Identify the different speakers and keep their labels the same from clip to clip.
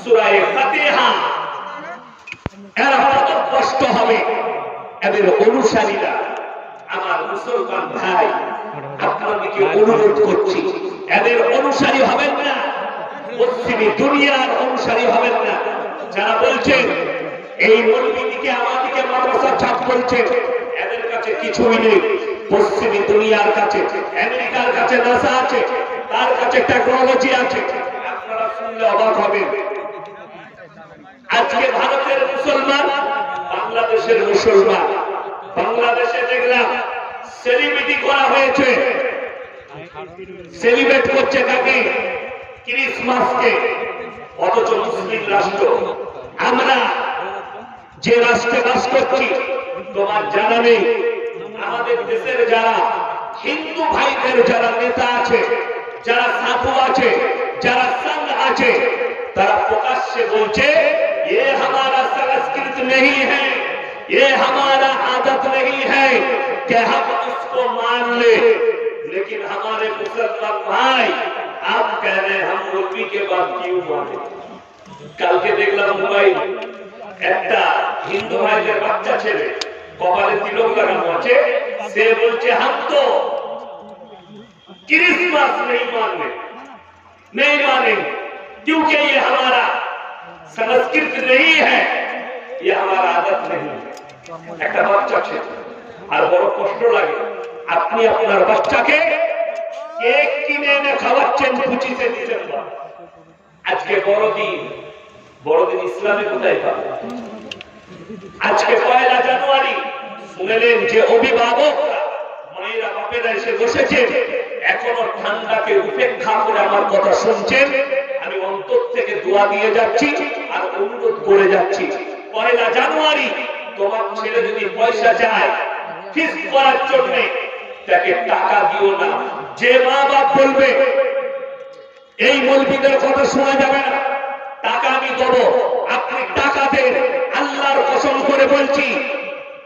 Speaker 1: সূরা ফাতিহা এরা পথভ্রষ্ট হবে। এদের অনুসারীরা, আমার মুসলমান ভাই আপনাদেরকে অনুরোধ করছি, এদের অনুসারী হবেন না, পশ্চিমী দুনিয়ার অনুসারী হবেন না। যারা বলছেন এই মৌলবীদিকে আমাদিকে মাদ্রাসা ছাপ করেছে, এদের কাছে কিছুই নেই। পশ্চিমী দুনিয়ার কাছে, আমেরিকার কাছে নাসা আছে, তার কাছে টেকনোলজি আছে। আপনারা শুনলে অবাক হবেন। আজকে ভারতের মুসলমান, বাংলাদেশের মুসলমান, বাংলাদেশে দেখলাম সেলিব্রিটি করা হয়েছে, সেলিব্রেট করছে কাকে? ক্রিসমাসকে। অথচ মুসলিম রাষ্ট্র, আমরা যে রাষ্ট্রে বাস করছি, তোমার জানা নেই আমাদের দেশের যারা হিন্দু ভাইদের যারা নেতা আছে, যারা সাধু আছে, যারা संघ আছে, তারা প্রকাশ্যে বলছে ये हमारा संस्कृत नहीं है, ये हमारा आदत नहीं है कि हम इसको मान ले। लेकिन हमारे मुसलमान भाई आप कह रहे हैं हम मौलवी के बात क्यों माने? कल के देखला मोबाइल একটা হিন্দু ভাইদের বাচ্চা ছেলে কপালে তিলক লাগানো আছে, সে বলছে हम तो क्रिसमस नहीं मानेंगे क्योंकि ये हमारा संस्कृत नहीं है, ये हमारा आदत नहीं है। একটা বাচ্চা ছেলে, আর বড় কষ্ট লাগে, আপনি আপনার বাচ্চাকে কেক কিনে এনে খাওয়াচ্ছেন 25শে ডিসেম্বর। আজকে বড়দিন ইসলামে কোথায় পাবে? আজকে 1 জানুয়ারি শুনলেন যে অভিভাবকরা, মায়েরা বাপেরা এসে বসেছে, এখনো ঠান্ডাকে উপেক্ষা করে আমার কথা শুনছেন। আমি অন্তর থেকে দোয়া দিয়ে যাচ্ছি আর অনুরোধ করে যাচ্ছি, 1 জানুয়ারি তোমার ছেলে যদি পয়সা চায় ফিস করার জন্য, তাকে টাকা দিও না। যে মা বাপ বলবে এই মৌলবীদের কথা শোনা যাবে না, টাকা আমি দেবো, আপনি টাকা দেন, আল্লাহর কসম করে বলছি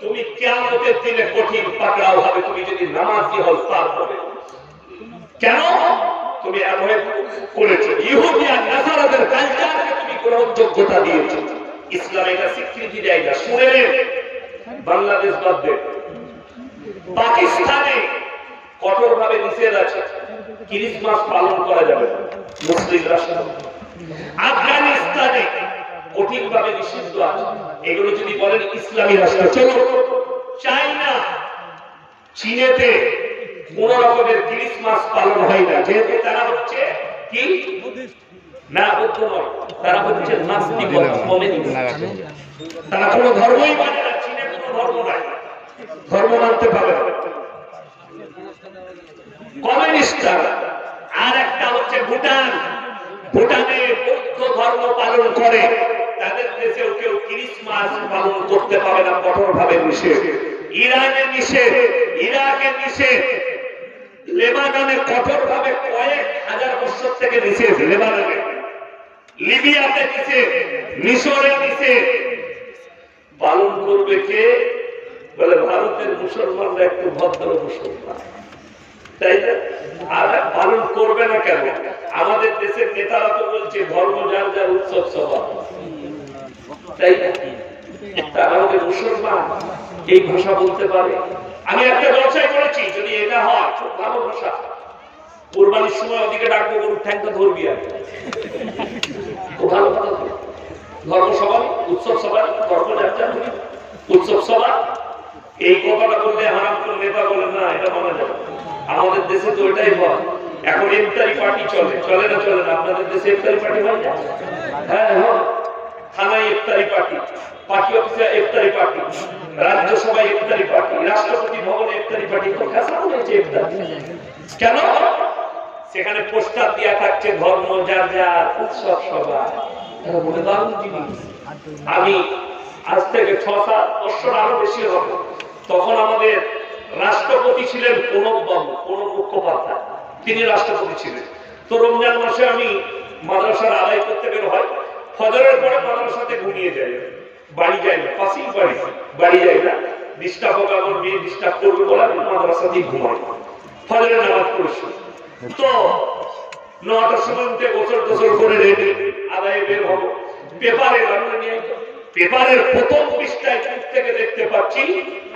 Speaker 1: তুমি কিয়ামতের দিনে কঠিন পাকড়াও হবে তুমি যদি নামাজি হও। তারপরে কেন তুমি এমন করেছো? ইহুদি আর নাসারাদের কালচারকে তুমি গ্রহণযোগ্যতা দিয়েছো, ইসলাম এটা স্বীকৃতি দেয় না। শুনে বাংলাদেশ বাদ দেন, পাকিস্তানে কঠোরভাবে নিষেধ আছে, ক্রিসমাস পালন করা যাবে না মুসলিম রাষ্ট্র। আফগানিস্তানে কঠিনভাবে নিষিদ্ধ আছে, এগুলো যদি বলেন ইসলামী রাষ্ট্র। চলো চায়না, চীনেতে কোন রকমের ক্রিসমাস পালন হয় না, যেহেতু তারা হচ্ছে কি না বুদ্ধ নয়, তারা হচ্ছে নাস্তিক, তারা কোনো ধর্মই মানে না। চীনে কোনো ধর্ম নাই, ধর্ম মানতে পারে না কমিউনিস্ট। আর একটা হচ্ছে ভুটান, ভুটানে বৌদ্ধ ধর্ম পালন করে, তাদের দেশেও কেউ ক্রিসমাস পালন করতে পারে না, কঠোরভাবে নিষেধ। ইরানে নিষেধ, ইরাকে নিষেধ, লেবাননে কঠোরভাবে কয়েক হাজার বছর থেকে নিষেধ, লেবাননে, লিবিয়াতে নিষেধ, মিশরে নিষেধ। পালন করবে কে? বলে ভারতের মুসলমানরা একটু ভদ্র মুসলমান, তাই না? আর পালন করবে না কেন? আমাদের দেশের নেতারা তো বলছে ধর্ম যার যার উৎসব সভা, তাই না? তারা আমাদের মুসলমান এই ভাষা বলতে পারে। আমি একটা ব্যবসায় করেছি, যদি এটা হয় খুব ভালো ভাষা, কুরবানির সময় ওদিকে ডাকবো, গরুর ঠ্যাংটা ধরবি আর খুব ভালো কথা। ধর্ম সভা, উৎসব সভা, ধর্ম যার যার উৎসব সভা, এই কথাটা বললে হারাম কোন নেতা বলেন না এটা মানা যাবে। আমাদের দেশে তো ওইটাই হয়। এখন ইফতারি পার্টি চলে না আপনাদের দেশে ইফতারি পার্টি হয়? হ্যাঁ হ্যাঁ, থানায় ইফতারি পার্টি, পার্টি অফিসে ইফতারি পার্টি, রাজ্যসভায় ইফতারি পার্টি, রাষ্ট্রপতি ভবনে ইফতারি পার্টি। তো ফ্যাশন হয়েছে ইফতারি। কেন? সেখানে পোস্টার দেওয়া থাকছে ধর্ম যার যার, উৎসব সভা। বলে দারুণ জিনিস। আমি আজ থেকে 6-7 বছর আরো বেশি হবে, তখন আমাদের রাষ্ট্রপতি ছিলেন প্রণব মুখোপাধ্যায়, তিনি রাষ্ট্রপতি ছিলেন। তো রমজান মাসে আমি মাদ্রাসার আদায় করতে বের হয়, ফজরের পরে মাদ্রাসাতে ঘুমিয়ে যাই, বাড়ি যাই না, পাশেই বাড়ি যাই না, ডিস্টার্ব হবে, আমার মেয়ে ডিস্টার্ব করবে বলে আমি মাদ্রাসাতেই ঘুমাই। ফজরের নামাজ পড়ছি, তো 9টার সময় উঠে গোসল করে রেডি আদায়ে বের হবো। পেপারের প্রথম পৃষ্ঠায় থেকে দেখতে পাচ্ছি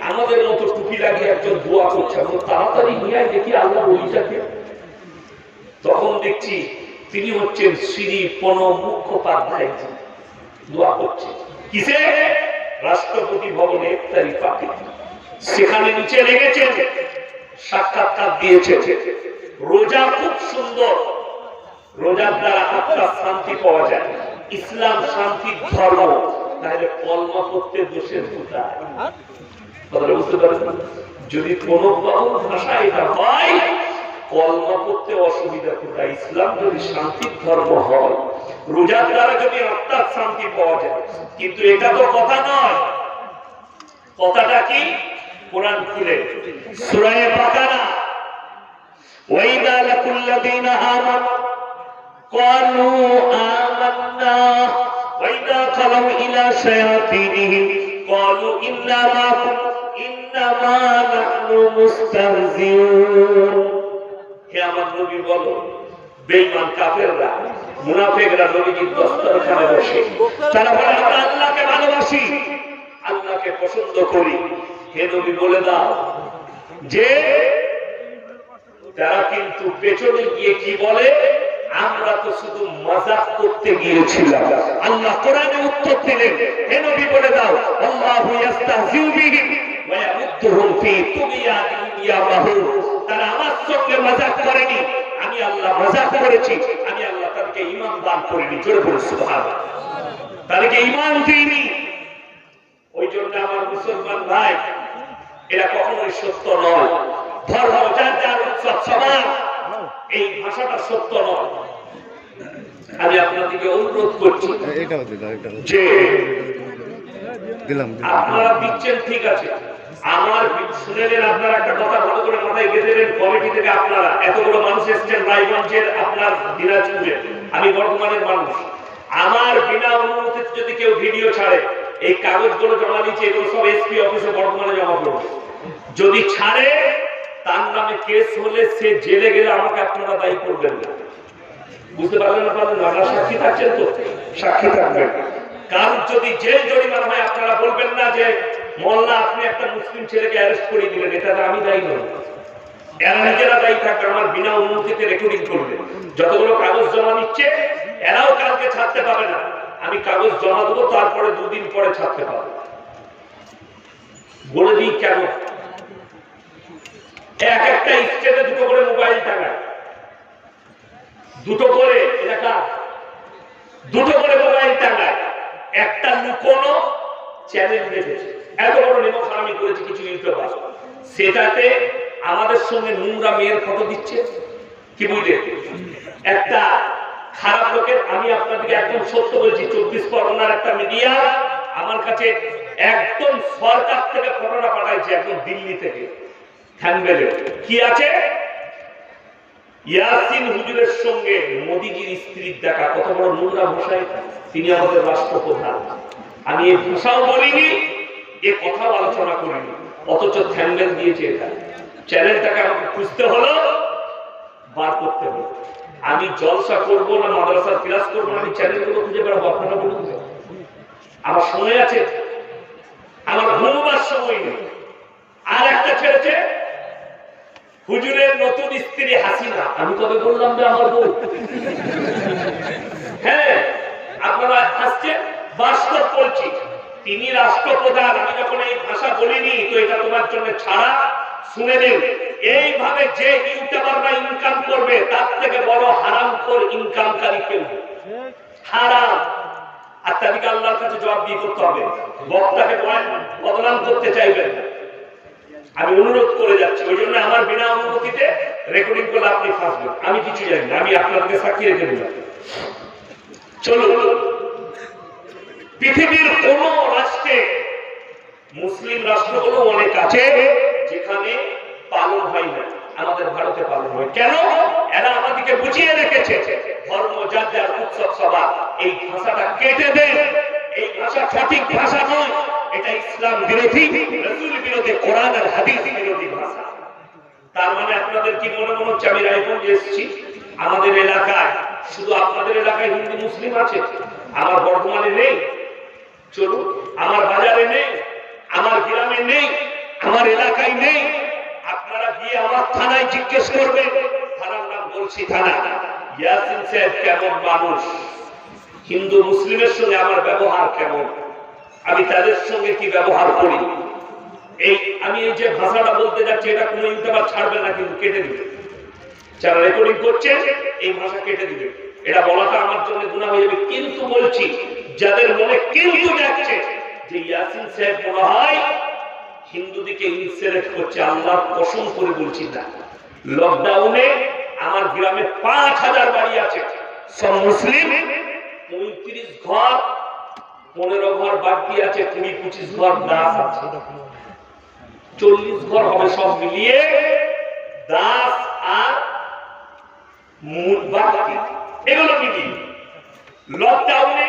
Speaker 1: আমাদের মতো টুপি লাগিয়ে একজন দোয়া করছে, তাড়াতাড়ি নিয়ে দেখি আল্লাহ ওলিটাকে। তখন দেখছি তিনি হচ্ছেন শ্রী প্রণব মুখোপাধ্যায়, দোয়া করছে কিসে? রাষ্ট্রপতি ভবনে ইফতারি পার্টি। সেখানে নিচে লেগেছে সাক্ষাৎকার দিয়েছে, রোজা খুব সুন্দর, রোজার দ্বারা আত্মার শান্তি পাওয়া যায়, ইসলাম শান্তির ধর্ম, তাহলে কলমা করতে দোষের কোথায়? কথাটা বুঝতে পারেন? যদি কোন ভাষা এটা হয় কলমা করতে অসুবিধা কোথায়? ইসলাম যদি শান্তির ধর্ম হয়, রোজার দ্বারা যদি আত্মার শান্তি পাওয়া যায়, কিন্তু এটা তো কথা নয়। কথাটা কি? কোরআন খুলে সূরা বাকারা, ওয়াইদা লাকুল্লাযীনা আমানু ক্বালু আমান্না ওয়াইদা খালাউ ইলা শায়াতিনিহিম ক্বালু ইন্না মাকুম ইন্নামা নাহনু মুস্তাহজিউন। হে আমার নবী বলো, বেঈমান কাফেররা মুনাফিকরা নবীজির দস্তরখানে বসে তারা বলে আমরা আল্লাহকে ভালোবাসি, আল্লাহকে পছন্দ করি। হে নবী বলে দাও যে তারা কিন্তু পেছনে গিয়ে কি বলে? আমরা তো শুধু মজাক করতে গিয়েছিলাম। আল্লাহ কোরআনে উত্তর দিলেন, হে নবী বলে দাও আল্লাহু ইস্তাহজিউ বিহিম ওয়া ইয়ামুদ্দুহুম ফি তুগয়ানিহিম ইয়ামাহুন। তারা আমার সঙ্গে মজাক করেনি, আমি আল্লাহ মজাক করেছি, আমি আল্লাহ তাদেরকে ঈমান দান করিনি। জোরে বলুন সুবহানাল্লাহ। তাদেরকে ঈমান দিইনি। ওই জন্য আমার মুসলমান ভাই, এরা কখনোই সত্য নয়। ধর্ম যার যার উৎসব সবার, এই ভাষাটা সত্য নয়। আমি আপনাদেরকে অনুরোধ করছি যে আপনারা দিচ্ছেন ঠিক আছে, আমার শুনেলেন, আপনারা একটা কথা ভালো করে মাথায় গেঁথে দেন। কমিটি থেকে আপনারা এতগুলো মানুষ এসছেন রায়গঞ্জের, আপনার দিনাজপুরে, আমি বর্ধমানের মানুষ। আমার বিনা অনুমতিতে যদি কেউ ভিডিও ছাড়ে, এই কাগজগুলো জমা দিচ্ছে, এগুলো সব এসপি অফিসে বর্ধমানে জমা করবে। যদি ছাড়ে, তার নামে কেস হলে সে জেলে গেলে আমাকে আপনারা দায়ী করবেন না। বুঝতে পারলেন না? পারলেন না? সাক্ষী থাকছেন তো? সাক্ষী থাকবেন। কারণ যদি জেল জরিমানা হয়, আপনারা বলবেন না যে মোল্লা আপনি একটা মুসলিম ছেলেকে অ্যারেস্ট করে দিলেন, এটাতে আমি দায়ী নই। এরা নিজেরা দায়ী থাকবে, আমার বিনা অনুমতিতে রেকর্ডিং করবে। যতগুলো কাগজ জমা নিচ্ছে, এরাও কালকে ছাড়তে পাবে না। আমি কাগজ জমা দেবো, তারপরে দুদিন পরে ছাড়তে পারবো। বলে দিই কেন? এক একটা স্টেটে দুটো করে মোবাইল টাঙায়, দুটো করে এলাকা, দুটো করে মোবাইল টাঙায়। একটা লুকোনো চ্যানেল রেখেছে, এত বড় নেমো খারামি করেছে কিছু ইউটিউবার, সেটাতে আমাদের সঙ্গে নোংরা মেয়ের ফটো দিচ্ছে। কি বুঝলে? একটা খারাপ লোকের, আমি আপনাদেরকে একদম সত্য বলছি, 24 পরগনার একটা মিডিয়া আমার কাছে একদম সরকার থেকে ফটোটা পাঠাইছে, একদম দিল্লি থেকে। কি আছে? ইয়াসিন হুজুরের সঙ্গে মোদিজির স্ত্রীর দেখা। কত বড় নোংরা ভাষায়! তিনি আমাদের রাষ্ট্রপ্রধান। আমি এই ভাষাও বলিনি, এ কথাও আলোচনা করিনি, অথচ থ্যাঙ্গেল দিয়েছে। এটা চ্যানেলটাকে আমাকে খুঁজতে হলো, বার করতে হলো। আমি জলসা করবো না মাদ্রাসার ক্লাস করবো না, আমি চ্যানেলগুলো খুঁজে বেড়াবো। আপনারা বলুন, আমার সময় আছে? আমার ঘুমবার সময় নেই। আর একটা ছেড়েছে হুজুরের নতুন স্ত্রী হাসিনা। আমি কবে বললাম যে আমার বউ? হ্যাঁ, আপনারা হাসছেন, বাস্তব বলছি। তিনি রাষ্ট্রপ্রধান। আমি যখন এই ভাষা বলিনি, তো এটা তোমার জন্য ছাড়া। শুনে নিন, এইভাবে যে ইউটিউবাররা ইনকাম করবে, তার থেকে বড় হারামখোর ইনকামকারী কেউ হারাম। আর তাদেরকে আল্লাহর কাছে জবাব দিয়ে করতে হবে। বক্তাকে বদনাম করতে চাইবেন না। আমি অনুরোধ করে যাচ্ছি। ওই জন্য আমার বিনা অনুমতিতে রেকর্ডিং করলে আপনি ফাঁসবেন। আমি কিছু জানি না, আমি আপনাদেরকে সাক্ষী রেখে দিলাম। চলুন, পৃথিবীর কোন রাষ্ট্রে, মুসলিম রাষ্ট্রগুলো অনেক আছে যেখানে পালন হয় না। আমাদের ভারতে পালন হয়। কেন? এরা আমাদেরকে বুঝিয়ে রেখেছে ধর্ম যার যার উৎসব সভা। এই ভাষাটা কেটে দেন। এই ভাষা সঠিক ভাষা নয়। এটা ইসলাম বিরোধী, রাসূল বিরোধী, কোরআন আর হাদিস বিরোধী ভাষা। তার মানে আপনাদের কি মনে হচ্ছে আমি রায়গঞ্জে এসেছি? আমাদের এলাকায়, শুধু আপনাদের এলাকায় হিন্দু মুসলিম আছে, আমার বর্ধমানে নেই? চলুন, আমার বাজারে নেই, আমার গ্রামে নেই, আমার এলাকায় নেই, আপনারা গিয়ে আমার থানায় জিজ্ঞেস করবেন। থানার নাম বলছি থানা। ইয়াসিন সাহেব কেমন মানুষ, হিন্দু মুসলিমের সঙ্গে আমার ব্যবহার কেমন, আমি তাদের সঙ্গে কি ব্যবহার করি, আমি এই যে ভাষাটা বলতে যাচ্ছি এটা কোনো ইউটিউবার ছাড়বে না, কিন্তু কেটে দিবে। যারা রেকর্ডিং করছে এই ভাষা কেটে দিবে। এটা বলাটা আমার জন্য গুনাহ হয়ে যাবে। কিন্তু বলছি, যাদের মনে কিন্তু যাচ্ছে যে ইয়াসিন সাহেব মনে হয় হিন্দুদিকে ইনসাল্ট করছে, আল্লাহর কসম করে বলছি না। লকডাউনে আমার গ্রামে 5000 বাড়ি আছে, সব মুসলিম। 35 ঘর, 15 ঘর বাকি আছে, 20-25 ঘর দাস আছে, 40 ঘর হবে সব মিলিয়ে দাস আর বাকি, এগুলো মিলিয়ে। লকডাউনে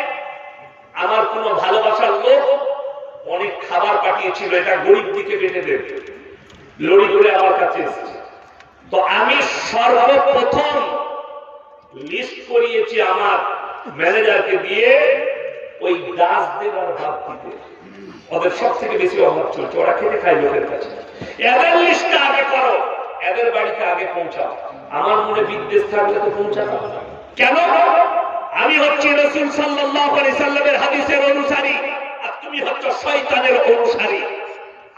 Speaker 1: আমার কোন ভালোবাসার লোক অনেক খাবার পাঠিয়েছিল, এটা গরিব দিকে বেঁধে দেবে, লড়ি করে আমার কাছে এসেছে। তো আমি সর্বপ্রথম লিস্ট করিয়েছি আমার ম্যানেজারকে দিয়ে, ওই দাসদের আর বাপদের, ওদের সব থেকে বেশি অভাব চলছে, ওরা খেতে খায় লোকের কাছে। এদের লিস্টটা আগে করো, এদের বাড়িতে আগে পৌঁছাও। আমার মনে বিদ্বেষ থাকলে তো পৌঁছানো কেন? আমি হচ্ছি রাসূল সাল্লাল্লাহু আলাইহি সাল্লামের হাদিসের অনুসারী, আর তুমি হচ্ছ শয়তানের অনুসারী।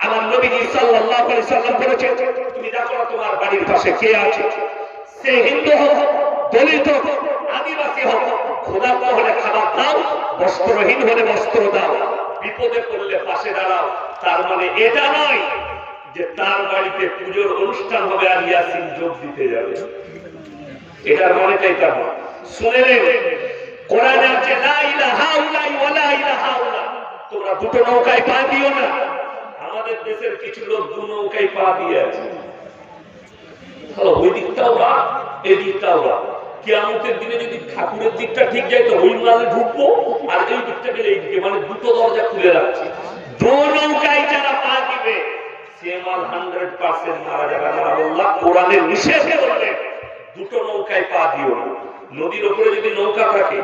Speaker 1: আমার নবীজি সাল্লাল্লাহু আলাইহি সাল্লাম বলেছেন, তুমি দেখো তোমার বাড়ির পাশে কে আছে, সে হিন্দু হোক, দলিত হোক, আদিবাসী হোক, ক্ষুধার্ত হলে খাবার দাও, বস্ত্রহীন হলে বস্ত্র দাও, বিপদে পড়লে পাশে দাঁড়াও। তার মানে এটা নয় যে তার বাড়িতে পুজোর অনুষ্ঠান হবে আর ইয়াসিন যোগ দিতে যাবে, এটার মানেটাই তা নয়। শুনে নেবে, কোরআনে আছে লা ইলাহা ইল্লাল্লাহ ওয়া লা ইলাহা ইল্লাল্লাহ, তোমরা দুটো নৌকায় পা দিও না। আমাদের দেশের কিছু লোক দু নৌকায় পা দিয়ে আছে, ওই দিকটাও বা এই দিকটাও বা। কিয়ামতের দিনে যদি ঠাকুরের দিকটা ঠিক যায় তো ওই মালে ঢুকবো, আর এই দিকটা গেলে এই দিকে, মানে দুটো দরজা খুলে রাখছে। দু নৌকায় যারা পা দিবে সে মাল 100% মারা যাবে। আল্লাহ কোরআনে নিষেধ করবে দুটো নৌকায় পা দিও না। নদীর উপরে যদি নৌকা থাকে,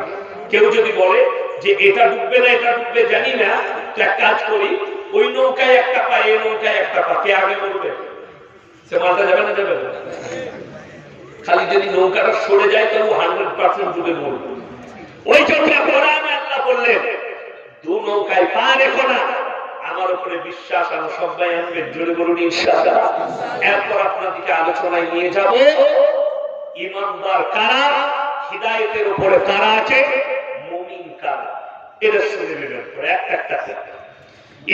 Speaker 1: কেউ যদি বলে যে এটা ডুববে না এটা ডুববে জানি না, তো এক কাজ করি, ওই নৌকায় একটা পা, এই নৌকায় একটা পা, কে আগে মরবে? সে মাথা যাবে না যাবে না? খালি যদি নৌকাটা সরে যায় তো 100% ডুবে মরবে। ওই জন্য কোরআনে আল্লাহ বললেন দু নৌকায় পা রেখো না। আমার উপরে বিশ্বাস, আমি সবাই আনবেন, জোরে বলুন ইনশাআল্লাহ। এরপর আপনাদেরকে আলোচনায় নিয়ে যাব ইমানদার কারা, হিদায়াতের উপরে কারা আছে, মুমিন কারা, এদের শুনে নেবেন একটা একটা।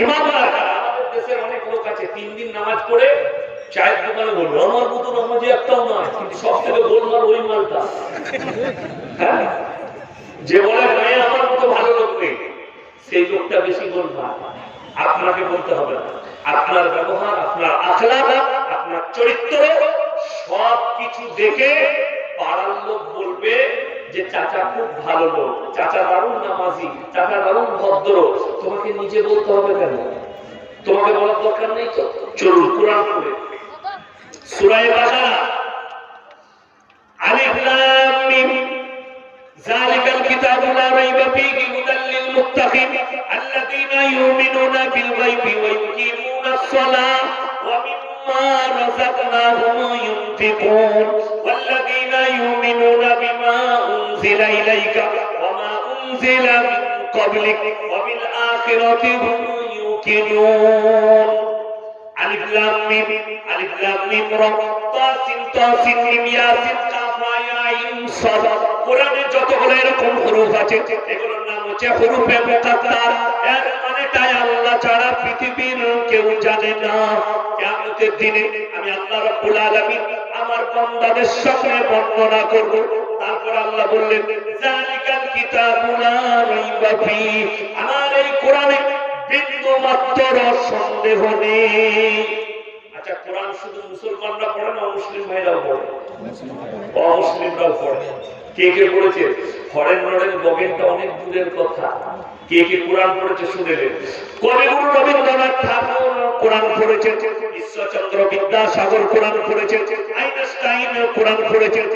Speaker 1: ইমানদার কারা? আমাদের দেশের অনেক লোক আছে 3 দিন নামাজ পড়ে চায়ের দোকানে বলবে আমার মতো নামাজি একটাও নয়, কিন্তু সব থেকে গোলমাল ওই মালটা। হ্যাঁ, যে বলে ভাই আমার মতো ভালো লোক নেই, সেই লোকটা বেশি গোলমাল। আপনাকে বলতে হবে না, আপনার ব্যবহার, আপনার আখলাক, আপনার চরিত্র সবকিছু দেখে পাড়ার লোক বলবে যে চাচা খুব ভালো লোক, চাচা দারুণ নামাজি, চাচা দারুণ ভদ্র। তোমাকে নিজে বলতে হবে কেন? তোমাকে বলার দরকার নেই তো। চলুন কোরআন পড়ে সূরা বাকারা, আলিফ লাম মিম, যালিকাল কিতাবু লা রাইবা ফীহি হুদাল লিল মুত্তাকিন আল্লাযীনা ইউমিনুনা বিল গায়বি ওয়া ইউকিমুনাস সালাহ ওয়া মিম্মা রাযাকনাহুম ইউনফিকুন ওয়াল্লাযীনা ইউমিনুনা বিমা উনজিলা ইলাইকা ওয়া মা উনজিলা মিন ক্বাবলিক ওয়া বিল আখিরাতি হুম ইউকিনুন। আলিফ লাম মিম, আলিফ লাম মিম রা, তাসিন তাসিন মিম ইয়াসিন কাফ হা আইন সাদ। কোরআনে যতগুলো এরকম হরফ আছে এগুলোর নাম হচ্ছে হরফে মুকাদ্দার। এর মানেটাই আল্লাহ ছাড়া পৃথিবীর কেউ জানে না। কিয়ামতের দিনে আমি আল্লাহ রাব্বুল আলামিন আমার বান্দাদের সামনে বর্ণনা করব। তারপর আল্লাহ বললেন যালিকাল কিতাবু লা রাইবা ফীহি, আমার এই কোরআনে বিন্দু মাত্র সন্দেহ নেই। আচ্ছা, কোরআন শুধু মুসলমানরা পড়ে না, মুসলিম ভাইরাও পড়ে, অমুসলিমরাও পড়ে। কে কে পড়েছে? হরেন নরেন বগেনটা অনেক দূরের কথা। কে কে কোরআন পড়েছে শুনেলেন? কবিগুরু রবীন্দ্রনাথ ঠাকুর কোরআন পড়েছেন, ঈশ্বরচন্দ্র বিদ্যাসাগর কোরআন পড়েছেন, আইনস্টাইন কোরআন পড়েছেন,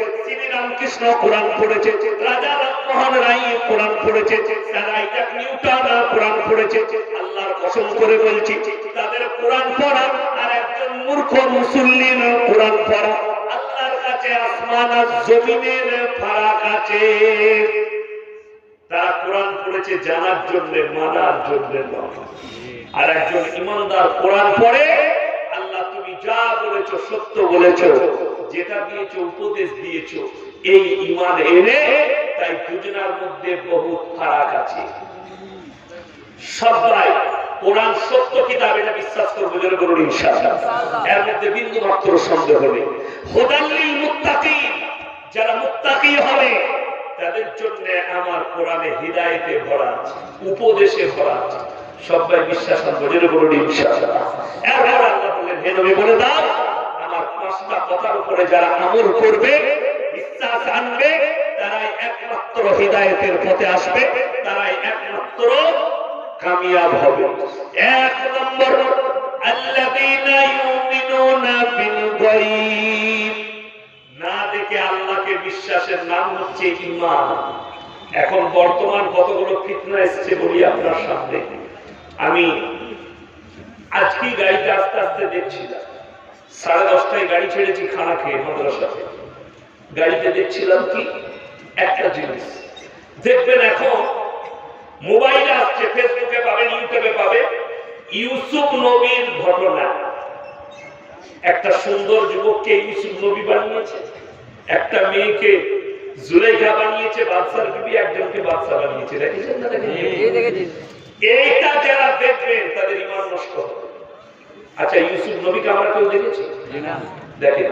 Speaker 1: রামকৃষ্ণ কোরআন পড়েছে, রাজা রামমোহন রায় কোরআন পড়েছে, স্যার আইজাক নিউটন কোরআন পড়েছে। আল্লাহর কসম করে বলছি, তাদের কোরআন পড়া আর একজন মূর্খ মুসল্লির কোরআন পড়া আল্লাহর কাছে আসমান আর জমিনের ফারাক আছে। তারা কোরআন পড়েছে জানার জন্য, মানার জন্য নয়। আর একজন ইমানদার কোরআন পড়ে, আল্লাহ তুমি যা বলেছো সত্য বলেছো, যেটা দিয়েছো উপদেশ দিয়েছো, এই ঈমান এনে, তাই দুজনের মধ্যে বহুত ফারাক আছে। সবাই কোরআন সত্য কিতাব এটা বিশ্বাস করবে, যারা বলুন ইনশাআল্লাহ। এর মধ্যে বিন্দু মাত্র সন্দেহ নেই। হুদাল লিল মুত্তাকিন, যারা মুত্তাকি হবে তাদের জন্য আমার কোরআনে হিদায়াতে ভরা আছে, উপদেশে ভরা আছে। সবাই বিশ্বাস করবে, যারা বলুন ইনশাআল্লাহ। এরপর আল্লাহ বলেন, হে নবী বলে দাও, আমার পাঁচটা কথার উপরে যারা আমল করবে, বিশ্বাস আনবে, তারাই একমাত্র হিদায়াতের পথে আসবে, তারাই একমাত্র কামিয়াব হবে। এক নম্বর, আল্লাযীনা ইউমিনুনা বিল গায়ব, না দেখে আল্লাহকে বিশ্বাসের নাম হচ্ছে ঈমান। এখন বর্তমান কতগুলো ফিতনা এসেছে বলি আপনার সামনে। আমি আজকে গাড়িতে আস্তে আস্তে দেখছিলাম, 10:30টায় গাড়ি ছেড়েছি খানা খেয়ে মাদ্রাসাতে। গাড়িতে দেখছিলাম কি একটা জিনিস দেখবেন, এখন মোবাইলে আসছে, ফেসবুকে পাবেন, ইউটিউবে পাবে, ইউসুফ নবীর ঘটনা। একটা সুন্দর যুবককে ইউসুফ নবী বানিয়েছে, একটা মেয়েকে জুলাইখা বানিয়েছে, বাদশার বিবি একজনকে বাদশা বানিয়েছে। দেখেছেন না? দেখেছেন? এইটা যারা দেখবেন তাদের ঈমান নষ্ট হবে। আচ্ছা, ইউসুফ নবীকে আমরা কেউ দেখেছি? দেখেন।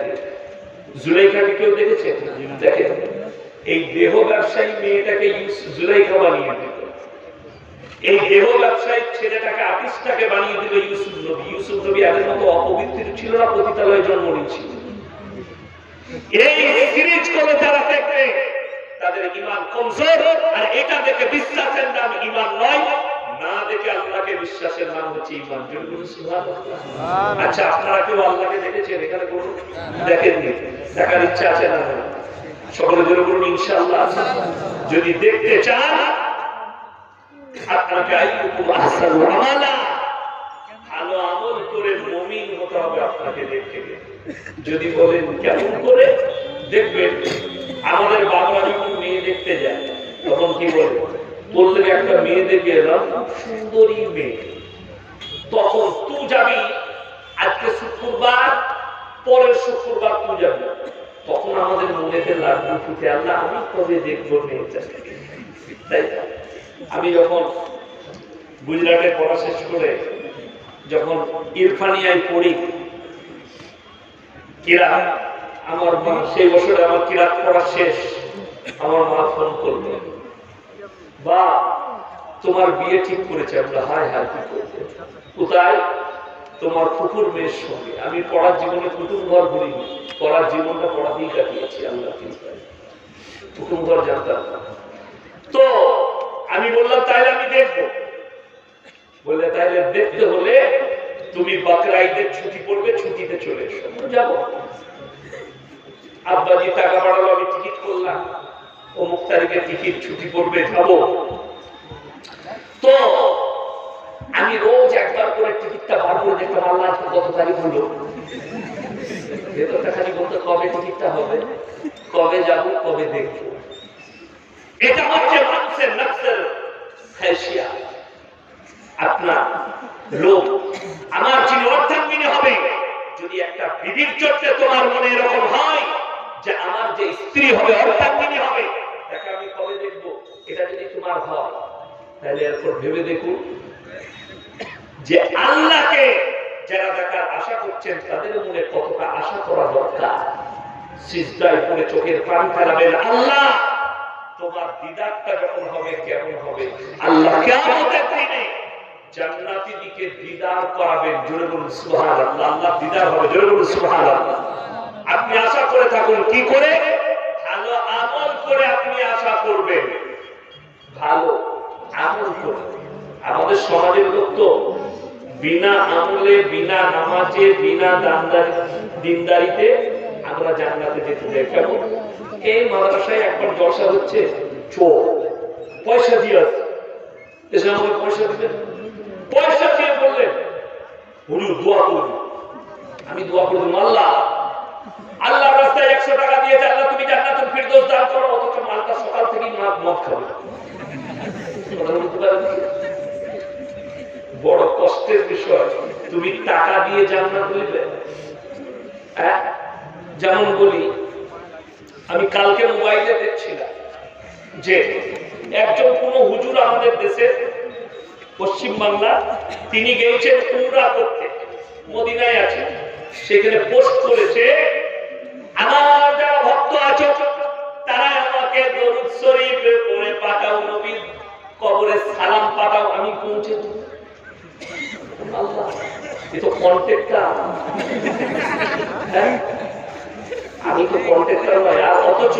Speaker 1: জুলাইখাকে কেউ দেখেছে? দেখেন। এই দেহ ব্যবসায়ী মেয়েটাকে জুলাইখা বানিয়ে দিল, এই দেহ ব্যবসায়ী ছেলেটাকে আপিসটাকে বানিয়ে দিল ইউসুফ নবী। ইউসুফ নবী এদের মতো অপবিত্র ছিল না, পতিতালয়ে জন্ম নিয়েছিল। এই সিরিজ করে যারা দেখবে তাদের ঈমান কমজোর। আর এটা দেখে বিশ্বাসের নাম ঈমান নয়, না দেখে আল্লাহকে বিশ্বাসের নাম হচ্ছে ঈমান। সুবহানাল্লাহ। আচ্ছা, আপনারা কেউ আল্লাহকে দেখেছেন? এখানে বলুন, দেখেননি? দেখার ইচ্ছা আছে না? সকলে ধরে বলুন ইনশাআল্লাহ। যদি দেখতে চান, আপনাকে আইয়ুকুম আহসানু আমালা, ভালো আমল করে মুমিন হতে হবে আপনাকে দেখতে গেলে। যদি বলেন কেমন করে দেখবেন, আমাদের বাবা যখন মেয়ে দেখতে যায় তখন কি বলে? বললেন একটা মেয়ে দেখে এলাম, সুন্দরী মেয়ে। তখন তুই যাবি, আজকে শুক্রবার, পরের শুক্রবার তুই যাবি। তখন আমাদের মনেতে লাগবে ফুটে, আল্লাহ আমি কবে দেখবো মেয়েটাকে। তাই আমি যখন গুজরাটে পড়া শেষ করে যখন ইরফানিয়ায় পড়ি, কিরাত, আমার মা সেই বছরে আমার কিরাত পড়া শেষ, আমার মা ফোন করলো, বা তোমার বিয়ে ঠিক করেছে। আমরা হায় হায় কি করবে? কোথায়? তোমার ফুফুর মেয়ের সঙ্গে। আমি পড়ার জীবনে কুটুম ঘর ঘুরিনি, পড়ার জীবনটা পড়াতেই কাটিয়েছি। আল্লাহ কুটুম ঘর জানতাম। তো আমি বললাম তাইলে আমি দেখবো। বললে তাইলে দেখতে হলে তুমি বকরা ঈদের ছুটি পড়বে, ছুটিতে চলে এসো। যাবো। আব্বাজি টাকা পাঠালো, আমি টিকিট করলাম, অমুক তারিখে টিকিট, ছুটি পড়বে, যাবো। তো আমি রোজ একবার করে টিকিটটা বার করে দেখতাম, আল্লাহ কত তারিখ হলো, খালি বলতো কবে টিকিটটা হবে, কবে যাব, কবে দেখবো। এটা হচ্ছে মানুষের নফসের খায়শিয়াত। আপনার লোক আমার যিনি অর্ধাঙ্গিনী হবে, যদি একটা বিধির চর্চে তোমার মনে এরকম হয় যে আমার যে স্ত্রী হবে অর্ধাঙ্গিনী হবে, তাকে আমি কবে দেখবো, এটা যদি তোমার হয়, তাহলে এরপর ভেবে দেখুন যে আল্লাহকে যারা দেখার আশা করছেন তাদের মনে কতটা আশা করা দরকার। সিজদায় পড়ে চোখের পানি ফেলাবেন, আল্লাহ তোমার দিদারটা যখন হবে কেমন হবে। আল্লাহ কিয়ামতের দিনে জান্নাতি দিকে দিদার করাবেন। জোরে বলুন সুবহানাল্লাহ। আল্লাহ দিদার হবে, জোরে বলুন সুবহানাল্লাহ। আপনি আশা করে থাকুন, কি করে? ভালো আমল করে আপনি আশা করবেন, ভালো আমল করে। আমাদের সমাজের লোক তো বিনা আমলে, বিনা নামাজে, বিনা দিনদারিতে আমরা জান্নাতে যেতে চাই। কেমন? এই মাদ্রাসায় একবার জলসা হচ্ছে, চোর পয়সা দিয়ে আসছে, এসে আমাকে পয়সা দিবেন, পয়সা দিয়ে বললেন হুজুর দোয়া করুন। আমি দোয়া করলাম, আল্লাহ আল্লাহর রাস্তায় 100 টাকা দিয়েছে, আল্লাহ তুমি জান্নাতুল ফিরদৌস দান করো, অথচ মালটা সকাল থেকেই মদ খাবে। বড় কষ্টের বিষয়, তুমি টাকা দিয়ে জান্নাত হইবে। যেমন বলি, আমি কালকে মোবাইলে দেখছিলাম যে একজন কোন হুজুর আমাদের দেশের পশ্চিম বাংলা, তিনি গিয়েছেন উমরা করতে, মদিনায় আছে, সেখানে পোস্ট করেছে, আমার যারা ভক্ত আছে তারা আমাকে দরুদ শরীফ পড়ে পাঠাও, নবীর কবরে সালাম পাঠাও, আমি পৌঁছে দেব। আল্লাহ, এ তো কন্ট্রাক্টর, আমি তো কন্ট্রাক্টর নয়। আর অথচ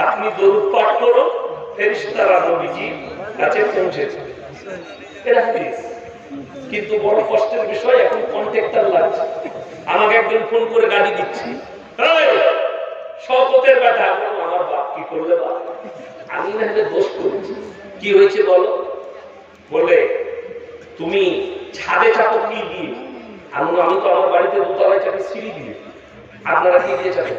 Speaker 1: আপনি দরুদ পাঠ করো, ফেরেশতারা নবীজি কাছে পৌঁছেছে, এটা হাদিস। কিন্তু বড় কষ্টের বিষয়, এখন কন্ট্রাক্টর লাগছে। আমাকে একজন ফোন করে গাড়ি দিচ্ছে, শওকতের ব্যাটা, আমার বাপ কি করলে বাপ, আমি না হলে দোষ করেছি, কি হয়েছে বলো? বলে তুমি ছাদে চাপো কি দিয়ে? আমি তো আমার বাড়িতে দোতলায় চাপি সিঁড়ি দিয়ে, আপনারা কি দিয়ে চাপেন?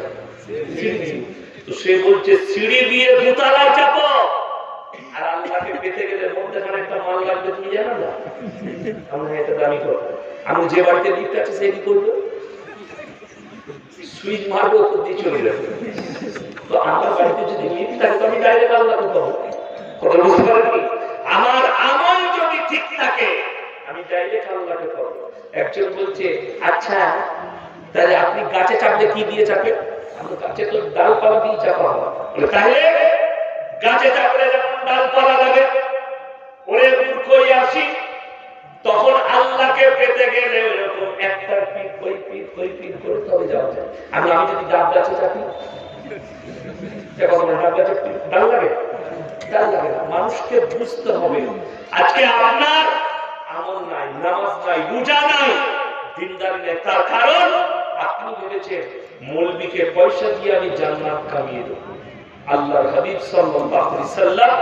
Speaker 1: সিঁড়ি দিয়ে। তো সে বলছে সিঁড়ি দিয়ে দোতলায় চাপো, আর আল্লাহকে পেতে গেলে মধ্যখানে একটা মাল লাগবে, তুমি জানো না? আমরা এটা দামি করবো, আমি যে বাড়িতে লিফট আছে সে কি করবো? সুইচ মারবো, উপর দিয়ে চলে যাবে। তো আমার বাড়িতে যদি লিফট থাকে তো আমি ডাইরেক্ট আল্লাহকে পাবো। কথা বুঝতে পারেন? আমার আমল যদি ঠিক থাকে আমি ডাইরেক্ট আল্লাহকে পাবো। একজন বলছে, আচ্ছা তাহলে আপনি গাছে চাপলে কি দিয়ে চাপেন? আমি গাছে তো ডালপালা দিয়ে চাপা হয়, তাহলে গাছে চাপলে যখন ডালপালা লাগে, ওরে মূর্খই আসি, তখন আল্লাহকে পেতে গেলে ওরকম একটা পিঠ ওই পিঠ ওই পিঠ করে তবে যাওয়া যায়। আমি যদি ডাব গাছে চাপি, ডাব গাছে ডাল লাগে? ডাল লাগে না। মানুষকে বুঝতে হবে, আজকে আপনার আমল নাই, নামাজ নাই, রোজা নাই, দিনদারি নাই, তার কারণ আপনি ভেবেছেন মৌলবীকে পয়সা দিয়ে আমি জান্নাত কামিয়ে দেব। আল্লাহর হাবিব সাল্লাল্লাহু আলাইহি ওয়াসাল্লাম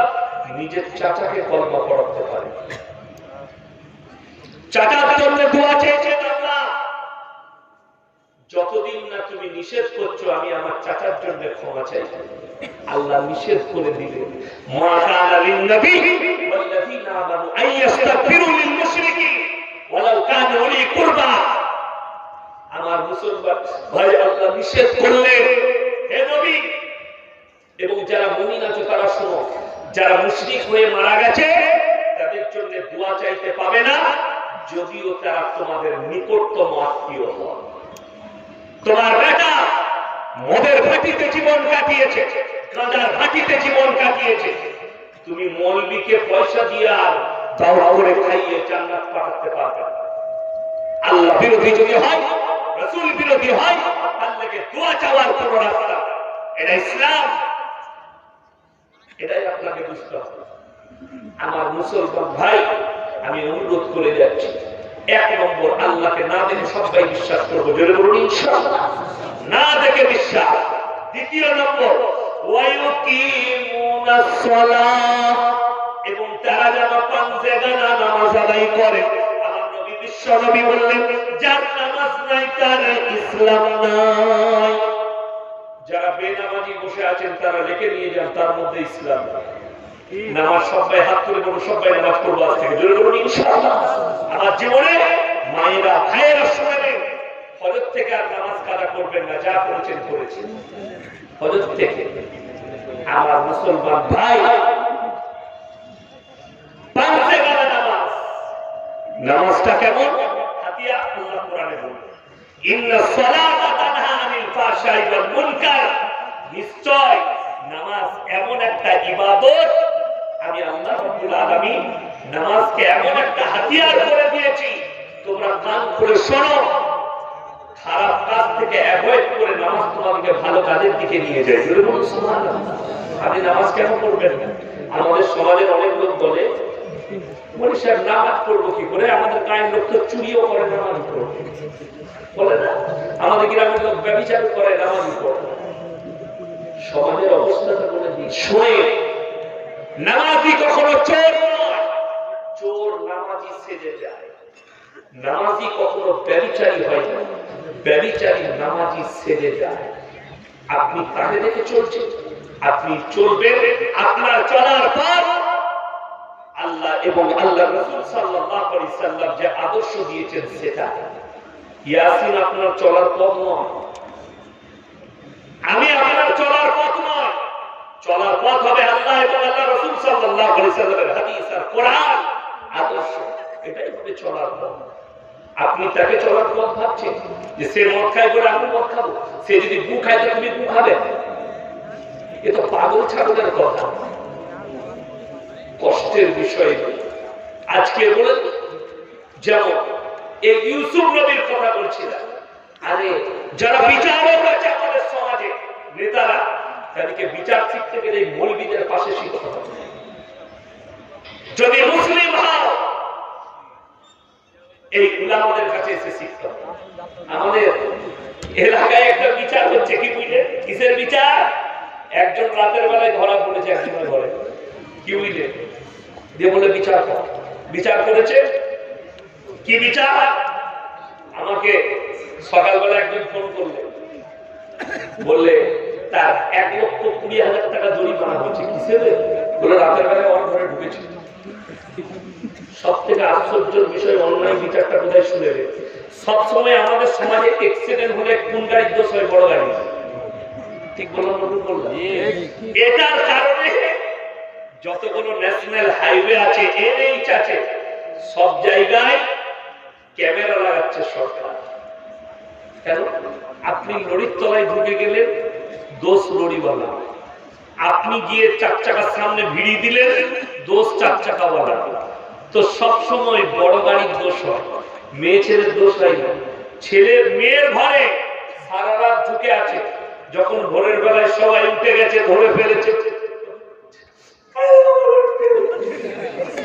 Speaker 1: নিজের চাচাকে কলমা পড়াতে পারে, চাচার জন্য দোয়া চেয়েছেন, আল্লাহ যতদিন না তুমি নিষেধ করছো আমি আমার চাচার জন্য ক্ষমা চাই। আল্লাহ নিষেধ করে দিলেন, মা কানা লিন নবী ওয়াল্লাযীনা আমানু আইয়াস্তাগফিরু লিল মুশরিকিন ওয়ালাউ কানু উলি কুরবা। আমার মুসলমান ভাই, আল্লাহ নিষেধ করলেন, হে নবী এবং যারা মুমিন আছে তারা শোনো, যারা মুশরিক হয়ে মারা গেছে তাদের জন্য দোয়া চাইতে পাবে না, যদিও তারা তোমাদের নিকটতম আত্মীয় হয়। তোমার বেটা মদের ভাটিতে জীবন কাটিয়েছে, গাঁজার ভাটিতে জীবন কাটিয়েছে, তুমি মৌলবীকে পয়সা দিয়ে আর দাওয়া করে খাইয়ে জান্নাত পাঠাতে পারবে না। আল্লাহ বিরোধী যদি হয়, রাসূল বিরোধী হয়, আল্লাহকে দোয়া চাওয়ার কোন রাস্তা, এটা ইসলাম। এটাই আপনাকে বুঝতে হবে। আমার মুসলমান ভাই, আমি অনুরোধ করে যাচ্ছি, 1 নম্বর, আল্লাহকে না দেখে সবাই বিশ্বাস করবো, জোরে বলুন ইনশাআল্লাহ, না দেখে বিশ্বাস। 2 নম্বর, ওয়ায়ুকিমুনাস সালাহ, এবং তারা যেন পাঁচগানা নামাজ আদায় করে। আমার নবী বিশ্ব নবী বললেন, যার নামাজ নাই তার ইসলাম নাই। যারা বেনামাজি বসে আছেন তারা লিখে নিয়ে যান, তার মধ্যে ইসলাম নাই। নামাজ সবাই হাত তুলে বলুন, সবাই নামাজ পড়বো আজ থেকে, জোরে বলুন ইনশাআল্লাহ। আমার জীবনে মায়েরা ভাইয়েরা শুনেন, হজর থেকে আর নামাজ কাজা করবেন না, যা করেছেন করেছেন হজর থেকে। আমার মুসলমান ভাই, নামাজ, নামাজটা কেমন? হাতিয়া আল্লাহ কোরআনে বলেন, ইন্নাস সালাতা তানহা আনিল ফাহশাই ওয়াল মুনকার। নিশ্চয় নামাজ এমন একটা ইবাদত, আমি আল্লাহ রাব্বুল আলামিন নামাজকে এমন একটা হাতিয়ার করে দিয়েছি, তোমরা কান খুলে শোনো, খারাপ কাজ থেকে অ্যাভয়েড করে নামাজ তোমাদেরকে ভালো কাজের দিকে নিয়ে যায়। জোরে বলুন সুবহানাল্লাহ। আপনি নামাজ কেন পড়বেন না? আমাদের সমাজের অনেক লোক বলে, বলি সাহেব নামাজ পড়বো কি করে? আমাদের গায়ের লোক তো চুরিও করে, নামাজ পড়বে বলে না। আমাদের গ্রামের লোক ব্যভিচার করে, নামাজ পড়বে। সমাজের অবস্থাটা বলে দিই, শোনে নামাজি কখনো চোর নয়, চোর নামাজি সেজে যায়। নামাজি কখনো ব্যভিচারী হয় না, ব্যভিচারী নামাজি সেজে যায়। আপনি তাকে দেখে চলছেন, আপনি চলবেন আপনার চলার পথ আল্লাহ এবং আল্লাহ রাসূল সাল্লাল্লাহু আলাইহি সাল্লাম যে আদর্শ দিয়েছেন সেটা। ইয়াসিন আপনার চলার পথ নয়, আমি আপনার চলার পথ নয়। চলার পথ হবে আল্লাহ এবং আল্লাহ রাসূল সাল্লাল্লাহু আলাইহি সাল্লামের হাদিস আর কোরআন আদর্শ, এটাই হবে চলার পথ। আপনি তাকে চলার পথ ভাবছেন যে সে মদ খায় বলে আমি মদ খাবো, সে যদি গু খায় তো তুমি গু খাবে, এ তো পাগল ছাগলের কথা। কষ্টের বিষয় আজকে বলে যেমন এই ইউসুফ নবীর কথা বলছিলাম, আরে যারা বিচারক আছে আমাদের সমাজে নেতারা, তাদেরকে বিচার শিখতে গেলে মৌলবীদের পাশে শিখতে হবে। যদি মুসলিম হও এই উলামাদের কাছে এসে শিখতে হবে। আমাদের এলাকায় একটা বিচার হচ্ছে, কি বুঝলে? কিসের বিচার? একজন রাতের বেলায় ধরা পড়েছে একজনের ঘরে, কি বুঝলে? দিয়ে বলে বিচার কর। বিচার করেছে, কি বিচার? আমাকে সকালবেলা একজন ফোন করলে, বললে তার 1,20,000 টাকা জরিমানা হচ্ছে। কিসের? বলে রাতের বেলায় ওর ঘরে ঢুকেছে। সব থেকে আশ্চর্যের বিষয়, অন্যায় বিচারটা কোথায় শুনে রে? সবসময় আমাদের সমাজে অ্যাক্সিডেন্ট হলে কোন গাড়ির দোষ হয়? বড় গাড়ি। ঠিক বললাম? এটার কারণে যতগুলো ন্যাশনাল হাইওয়ে আছে, এনএইচ আছে, সব জায়গায় ক্যামেরা লাগাচ্ছে সরকার। কেন? আপনি লরির তলায় ঢুকে গেলেন, দোষ লরিওয়ালা। আপনি গিয়ে 4 চাকার সামনে ভিড়ি দিলেন, দোষ 4 চাকাওয়ালা। তো সব সময় বড় গাড়ির দোষ হয়, মেয়ে ছেলের দোষ হয় না। ছেলের মেয়ের ঘরে সারা রাত ঢুকে আছে, যখন ভোরের বেলায় সবাই উঠে গেছে, ধরে ফেলেছে,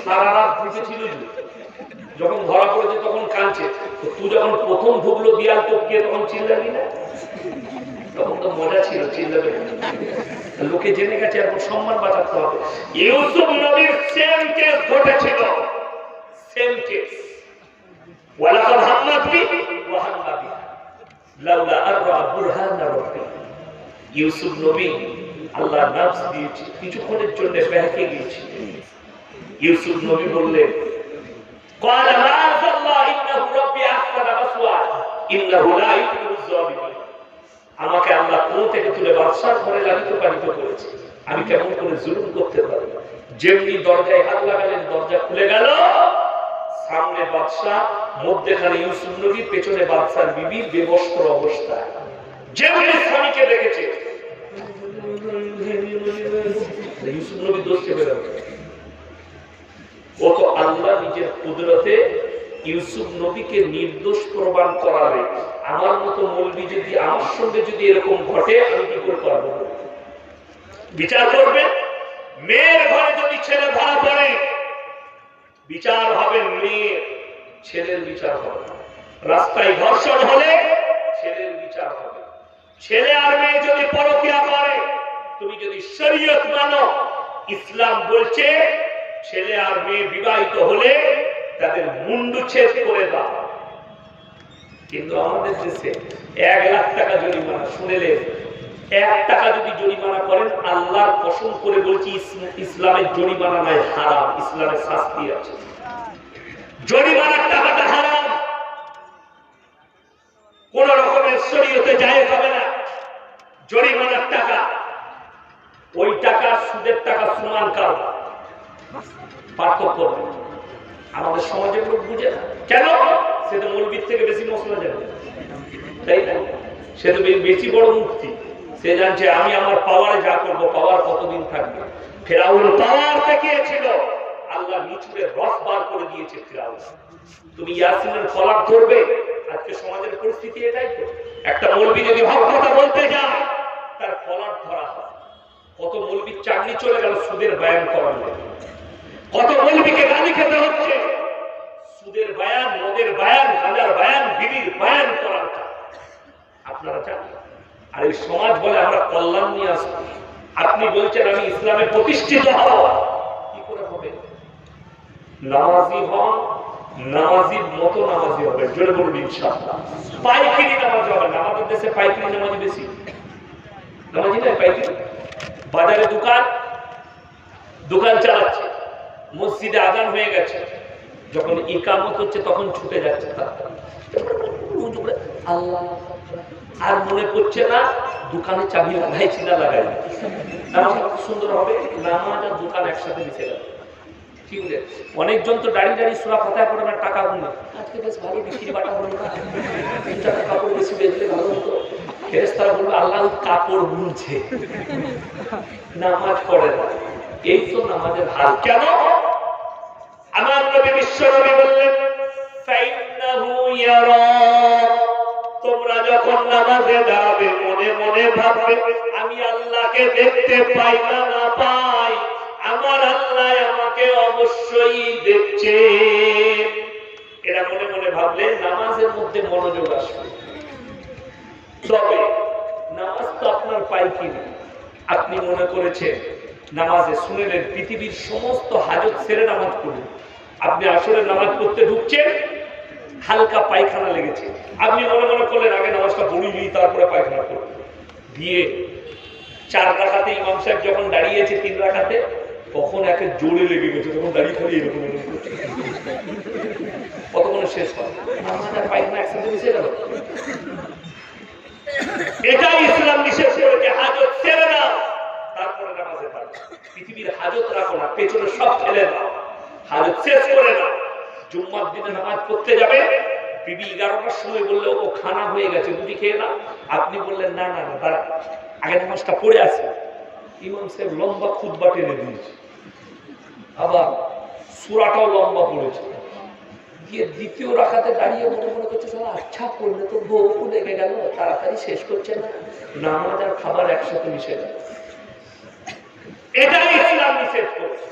Speaker 1: সারা রাত ঢুকেছিল, যখন ধরা পড়েছে তখন কাঁদছে। তুই যখন প্রথম ঢুকলো দিয়াল টপকে, তখন চিল্লাবি না? তখন তো মজা ছিল, চিল্লাবে। লোকে জেনে গেছে, এখন সম্মান বাঁচাতে হবে। ইউসুফ নবীর সেম কেস ঘটেছিল, সেম কেস। ওয়ালাকাদ হাম্মাত বিহি ওয়া হাম্মা বিহা লাউলা আররা বুরহানা রাব্বি। ইউসুফ নবী আল্লাহ নাফস দিয়েছে, কিছুক্ষণের জন্য বেঁকে গিয়েছে। ইউসুফ নবী বললেন, ক্বালা মাআযাল্লাহ ইন্নাহু রাব্বি আহসানা মাসওয়ায়া ইন্নাহু লা ইউহিব্বুয যালিমিন। আমাকে আল্লাহ কোন থেকে তুলে বাদশার ঘরে লালিত পালিত করেছে, আমি কেমন করে জুলুম করতে পারি? যেমনি দরজায় হাত লাগালেন, দরজা খুলে গেল, সামনে বাদশা, মধ্যখানে ইউসুফ নবী, পেছনে বাদশার বিবি বেবস্ত্র অবস্থায়। যেমনি স্বামীকে দেখেছে, ইউসুফ নবী দোষ চেপে গেল। ও তো আল্লাহ নিজের কুদরতে ইউসুফ নবীকে নির্দোষ প্রমাণ করাবে। আমার মতো মৌলবি যদি, আমার সঙ্গে যদি এরকম ঘটে, আমি কি করে পারবো? বিচার করবে। মেয়ের ঘরে যদি ছেলে ধরা পড়ে, বিচার হবে মেয়ের, ছেলের বিচার হবে। রাস্তায় ধর্ষণ হলে ছেলের বিচার হবে। ছেলে আর মেয়ে যদি পরকীয়া করে, তুমি যদি শরীয়ত মানো, ইসলাম বলছে ছেলে আর মেয়ে বিবাহিত হলে তাদের মুন্ডুচ্ছেদ করে দাও। কিন্তু আমাদের দেশে 1 লাখ টাকা জরিমানা, শুনেলেন? 1 টাকা যদি জরিমানা করেন, আল্লাহর কসম করে বলছি, ইসলামের জরিমানা নাই, হারাম। ইসলামের শাস্তি আছে, জরিমানার টাকাটা হারাম। কোন রকমের শরীয়তে জায়েজ হবে না জরিমানার টাকা। ওই টাকা সুদের টাকা সমান কারণ, পার্থক্য নেই। আমাদের সমাজের লোক বুঝে না। কেন? সে তো মৌলবীর থেকে বেশি মশলা জানে, তাই না? সে তো বেশি বড় মুক্তি। সে জানছে আমি আমার পাওয়ারে যা করবো, পাওয়ার কতদিন থাকবে। ফেরাউন পাওয়ার দেখিয়েছিল, আল্লাহ নিচুড়ে রস বার করে দিয়েছে ফেরাউন। তুমি ইয়াসিনের কলার ধরবে? আজকে সমাজের পরিস্থিতি এটাই তো। একটা মৌলবী যদি হক কথা বলতে যায়, তার কলার ধরা হয়। কত মৌলবীর চাকরি চলে গেল সুদের বয়ান করার জন্য। কত মৌলবীকে গালি খেতে হচ্ছে সুদের বয়ান, মদের বয়ান, গাঁজার বয়ান, বিড়ির বয়ান করার। আপনারা জানেন আর এই সমাজ বলে আমরা কল্যাণ নিয়ে আসবো। আপনি বলছেন আমি ইসলামে প্রতিষ্ঠিত হব, কি করে হবে? নামাজি হন, নামাজির মতো নামাজি হবে, জোরে বলুন ইনশাআল্লাহ। পাইকারি নামাজ হবে না, আমাদের দেশে পাইকারি নামাজি বেশি। নামাজি না পাইকারি, বাজারে দোকান চালাচ্ছে, মসজিদে আজান হয়ে গেছে, যখন ইকামত হচ্ছে তখন ছুটে যাচ্ছে আল্লাহ, আর মনে করছে না দোকানে চাবি লাগাইছি না লাগাই। সুন্দর হবে নামাজ আর দোকান একসাথে মিশে যাবে। ঠিক আছে, অনেকজন তো দাঁড়িয়ে দাঁড়িয়ে সূরা ফাতিহা পড়ে না, টাকা গুনে আজকে বেশ ভালো বিক্রি বাটা হলো না, টাকা কাপড় বেশি বেচলে ভালো হতো। ফেরেশতারা বলবে আল্লাহ কাপড় গুনছে, নামাজ পড়ে না। এই তো নামাজের হাল। কেন? আমার নবী বিশ্বনবী বললেন ফাইন্নাহু ইয়ারা, তোমরা যখন নামাজে দাঁড়াবে মনে মনে ভাববে আমি আল্লাহকে দেখতে পাই না না পাই, আমার আল্লাহ আমাকে অবশ্যই দেখছে। এরা মনে মনে ভাবলে নামাজের মধ্যে মনোযোগ আসবে। তবে নামাজ তো আপনার পাইকি না, আপনি মনে করেছেন নামাজে, শুনেলেন পৃথিবীর সমস্ত হাজত ছেড়ে নামাজ পড়ুন। আপনি আসলে নামাজ পড়তে ঢুকছেন, হালকা পায়খানা লেগেছে, আপনি মনে মনে করলেন আগে নামাজটা পড়িয়ে নিই তারপরে পায়খানা করব। দিয়ে 4 রাকাতে ইমাম সাহেব যখন দাঁড়িয়েছে 3 রাকাতে, তখন একে জোরে লেগে গেছে, তখন দাঁড়িয়ে খালি এরকম কতক্ষণ শেষ হয়, নামাজ আর পায়খানা একসাথে মিশে গেল। এটাই ইসলাম নিষেধ করেছে, হাজত ছেড়ে না তারপরে নামাজে থাকো। পৃথিবীর হাজত রাখো না, পেছনে সব ফেলে দাও, হাজত শেষ করে না। জুম্মার দিনে নামাজ পড়তে যাবে, বিবি 11টার সময় বললে ও খানা হয়ে গেছে, রুটি খেয়ে না। আপনি বললেন না না না দাঁড়া, আগে নামাজটা পড়ে আসে। ইমাম সাহেব লম্বা খুতবা টেনে দিয়েছে, আবার সূরাটাও লম্বা পড়েছে, দিয়ে দ্বিতীয় রাকাতে দাঁড়িয়ে মনে মনে করছে আচ্ছা করলে তো বউ লেগে গেল, তাড়াতাড়ি শেষ করছে না, নামাজ আর খাবার একসাথে মিশে গেল। এটাই ইসলাম নিষেধ করেছে।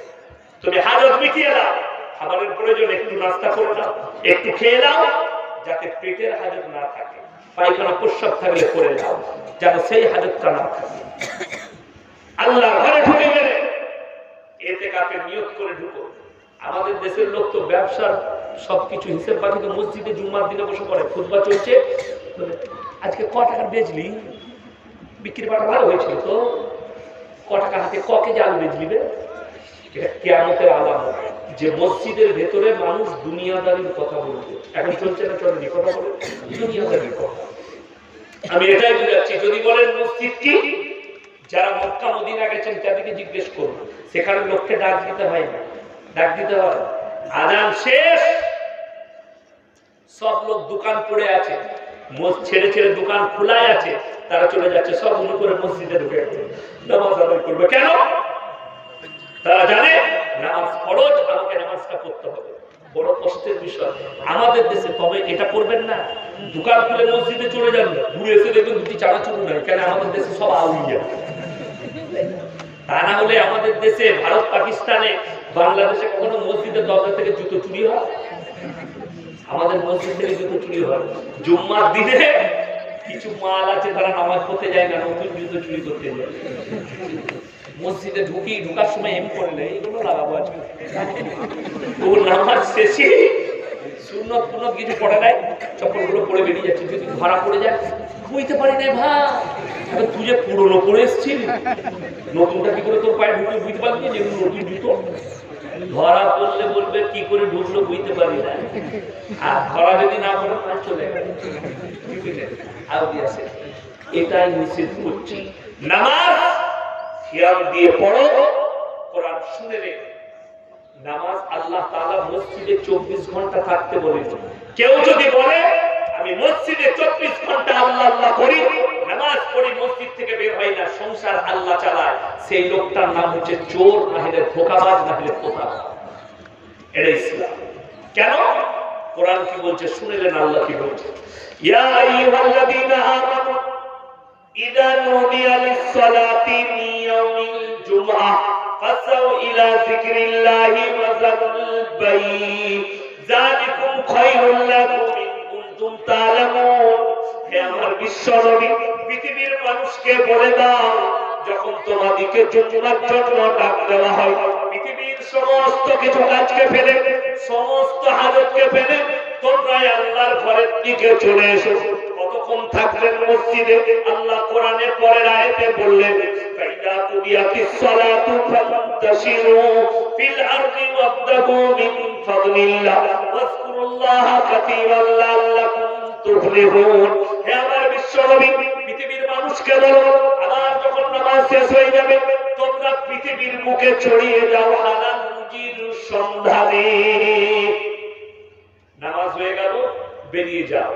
Speaker 1: তুমি হাজত মিটিয়ে দাও, খাবারের প্রয়োজন একটু নাস্তা করে দাও, একটু খেয়ে দাও, যাতে পেটের হাজত না থাকে। পায়খানা প্রস্রাব থাকলে করে দাও, যেন সেই হাজতটা না থাকে। আল্লাহ ঘরে ঢুকে গেলে ইতিকাফের নিয়ত করে ঢুকো। আমাদের দেশের লোক তো ব্যবসার সবকিছু হিসেব বাকি তো মসজিদে জুম্মার দিনে বসে পড়ে, খুতবা চলছে, আজকে ক টাকার বেচলি, বিক্রি বাটা ভালো হয়েছিল তো, ক টাকা হাতে ক কেজি আলু বেচলিবে। এটা কিয়ামতের আলামত যে মসজিদের ভেতরে মানুষ দুনিয়াদারির কথা বলবে। এখন চলছে না, চলেনি, কথা বলে দুনিয়াদারির কথা। আমি এটাই বুঝাচ্ছি, যদি বলেন মসজিদ কি, যারা মক্কা মদিনা গেছেন তাদেরকে জিজ্ঞেস করুন, সেখানে লোককে ডাক দিতে হয় না, ডাক দিতে হয় আজান শেষ, সব লোক দোকান পড়ে আছে, ছেড়ে ছেড়ে দোকান খোলাই আছে, তারা চলে যাচ্ছে, সব উনি করে মসজিদে ঢুকে নামাজ আদায় করবে। কেন? তারা জানে নামাজ ফরজ, আমাকে নামাজটা পড়তে হবে। বড় কষ্টের বিষয় আমাদের দেশে। তবে এটা করবেন না, দোকান খুলে মসজিদে চলে যান, ঘুরে এসে দেখবেন দুটি চানাচুর নাই, কেন? আমাদের দেশে সব আউলিয়া। তা না হলে আমাদের দেশে, ভারত পাকিস্তানে, বাংলাদেশে কখনো মসজিদের দরজা থেকে জুতো চুরি হয়? আমাদের মসজিদ থেকে জুতো চুরি হয়। জুম্মার দিনে কিছু মাল আছে, তারা নামাজ পড়তে যায় না, নতুন জুতো চুরি করতে যায়। মসজিদে ঢুকার সময় এম করলে এগুলো লাগাবো আজকে, ও নামাজ শেষে সুন্নত পুনত কিছু পড়ে নাই, চপ্পলগুলো পরে বেরিয়ে যাচ্ছে। যদি ধরা পড়ে যায়, বুঝতে পারি না ভাই, তুই যে পুরনো পরে এসেছিস, নতুনটা কি করে তোর পায়ে ঢুকলে বুঝতে পারবি না, যেগুলো নতুন জুতো। ধরা পড়লে বলবে কি করে ঢুকলো বুঝতে পারি না, আর ধরা যদি না পড়ে তাহলে চলে গেছে। এটাই নিষেধ করছি। নামাজ খেয়াল দিয়ে পড়ো, কোরআন শুনে রে। নামাজ আল্লাহ তাআলা মসজিদে 24 ঘন্টা থাকতে বলেছেন। কেউ যদি বলে আমি মসজিদে 24 ঘন্টা আল্লাহ আল্লাহ করি, নামাজ পড়ি, মসজিদ থেকে বের হয় না, সংসার আল্লাহ চালায়, সেই লোকটার নাম হচ্ছে চোর, না হলে ধোঁকাবাজ, না হলে প্রতারক। এটা ইসলাম। কেন? কোরআন কি বলছে শুনেলেন, আল্লাহ কি বলছে, ইয়া আইয়ুহাল্লাযীনা আমানু ইযা নুদিয়া লিস-সালাতি মিন ইয়াউমিল জুমআহ ফাসাউ ইলা যিকরিল্লাহি ওয়া যারুল বাই' যালিকুম খায়রুল লাকুম ইন কুনতুম তা'লামুন। হে আমার বিশ্বনবী, পৃথিবীর মানুষকে বলে দাও, যখন তোমাদেরকে জুমার জন্য ডাক দেওয়া হয়, পৃথিবীর সমস্ত কিছু কাজকে ফেলে, সমস্ত হাজতকে ফেলে তোমরা আল্লাহর ঘরের দিকে চলে এসো। কতক্ষণ থাকবেন মসজিদে? আল্লাহ কোরআনে পরের আয়াতে বললেন, ফাইদা কুদিয়াতিস সালাতু ফান্তাশিরু ফিল আরদি ওয়াবতাগু মিন ফাদলিল্লাহ ওয়াজকুরুল্লাহা কাসীরান লাআল্লাকুম তুফলিহুন। হে আমার বিশ্বনবী, পৃথিবীর মানুষকে বলো, আবার যখন নামাজ শেষ হয়ে যাবে তোমরা পৃথিবীর মুখে ছড়িয়ে যাও হালাল রুজির সন্ধানে। নামাজ হয়ে গেল, বেরিয়ে যাও,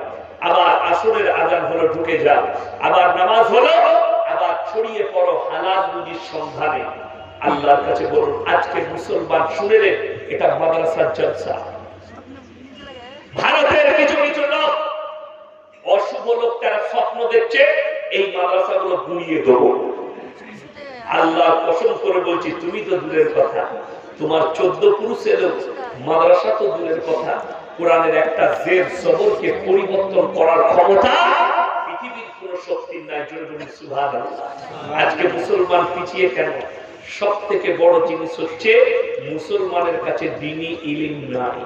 Speaker 1: আবার আসরের আজান হলো, ঢুকে যাও, আবার নামাজ হলো, আবার ছড়িয়ে পড়ো হালাল রুজির সন্ধানে। আল্লাহর কাছে বলুন, আজকে মুসলমান শুনে রে, এটা মাদ্রাসার জলসা। ভারতের কিছু কিছু লোক, অশুভ লোক, তারা স্বপ্ন দেখছে এই মাদ্রাসাগুলো গুড়িয়ে দেবো। আল্লাহ কসম করে বলছি, তুমি তো দূরের কথা, তোমার 14 পুরুষের মাদ্রাসা তো দূরের কথা, কোরআনের একটা জের জবরকে পরিবর্তন করার ক্ষমতা পৃথিবীর কোন শক্তির নাই। জোরে বলুন সুবহানাল্লাহ। আজকে মুসলমান পিছিয়ে কেন? সব থেকে বড় জিনিস হচ্ছে মুসলমানের কাছে দ্বীনি ইলম নাই।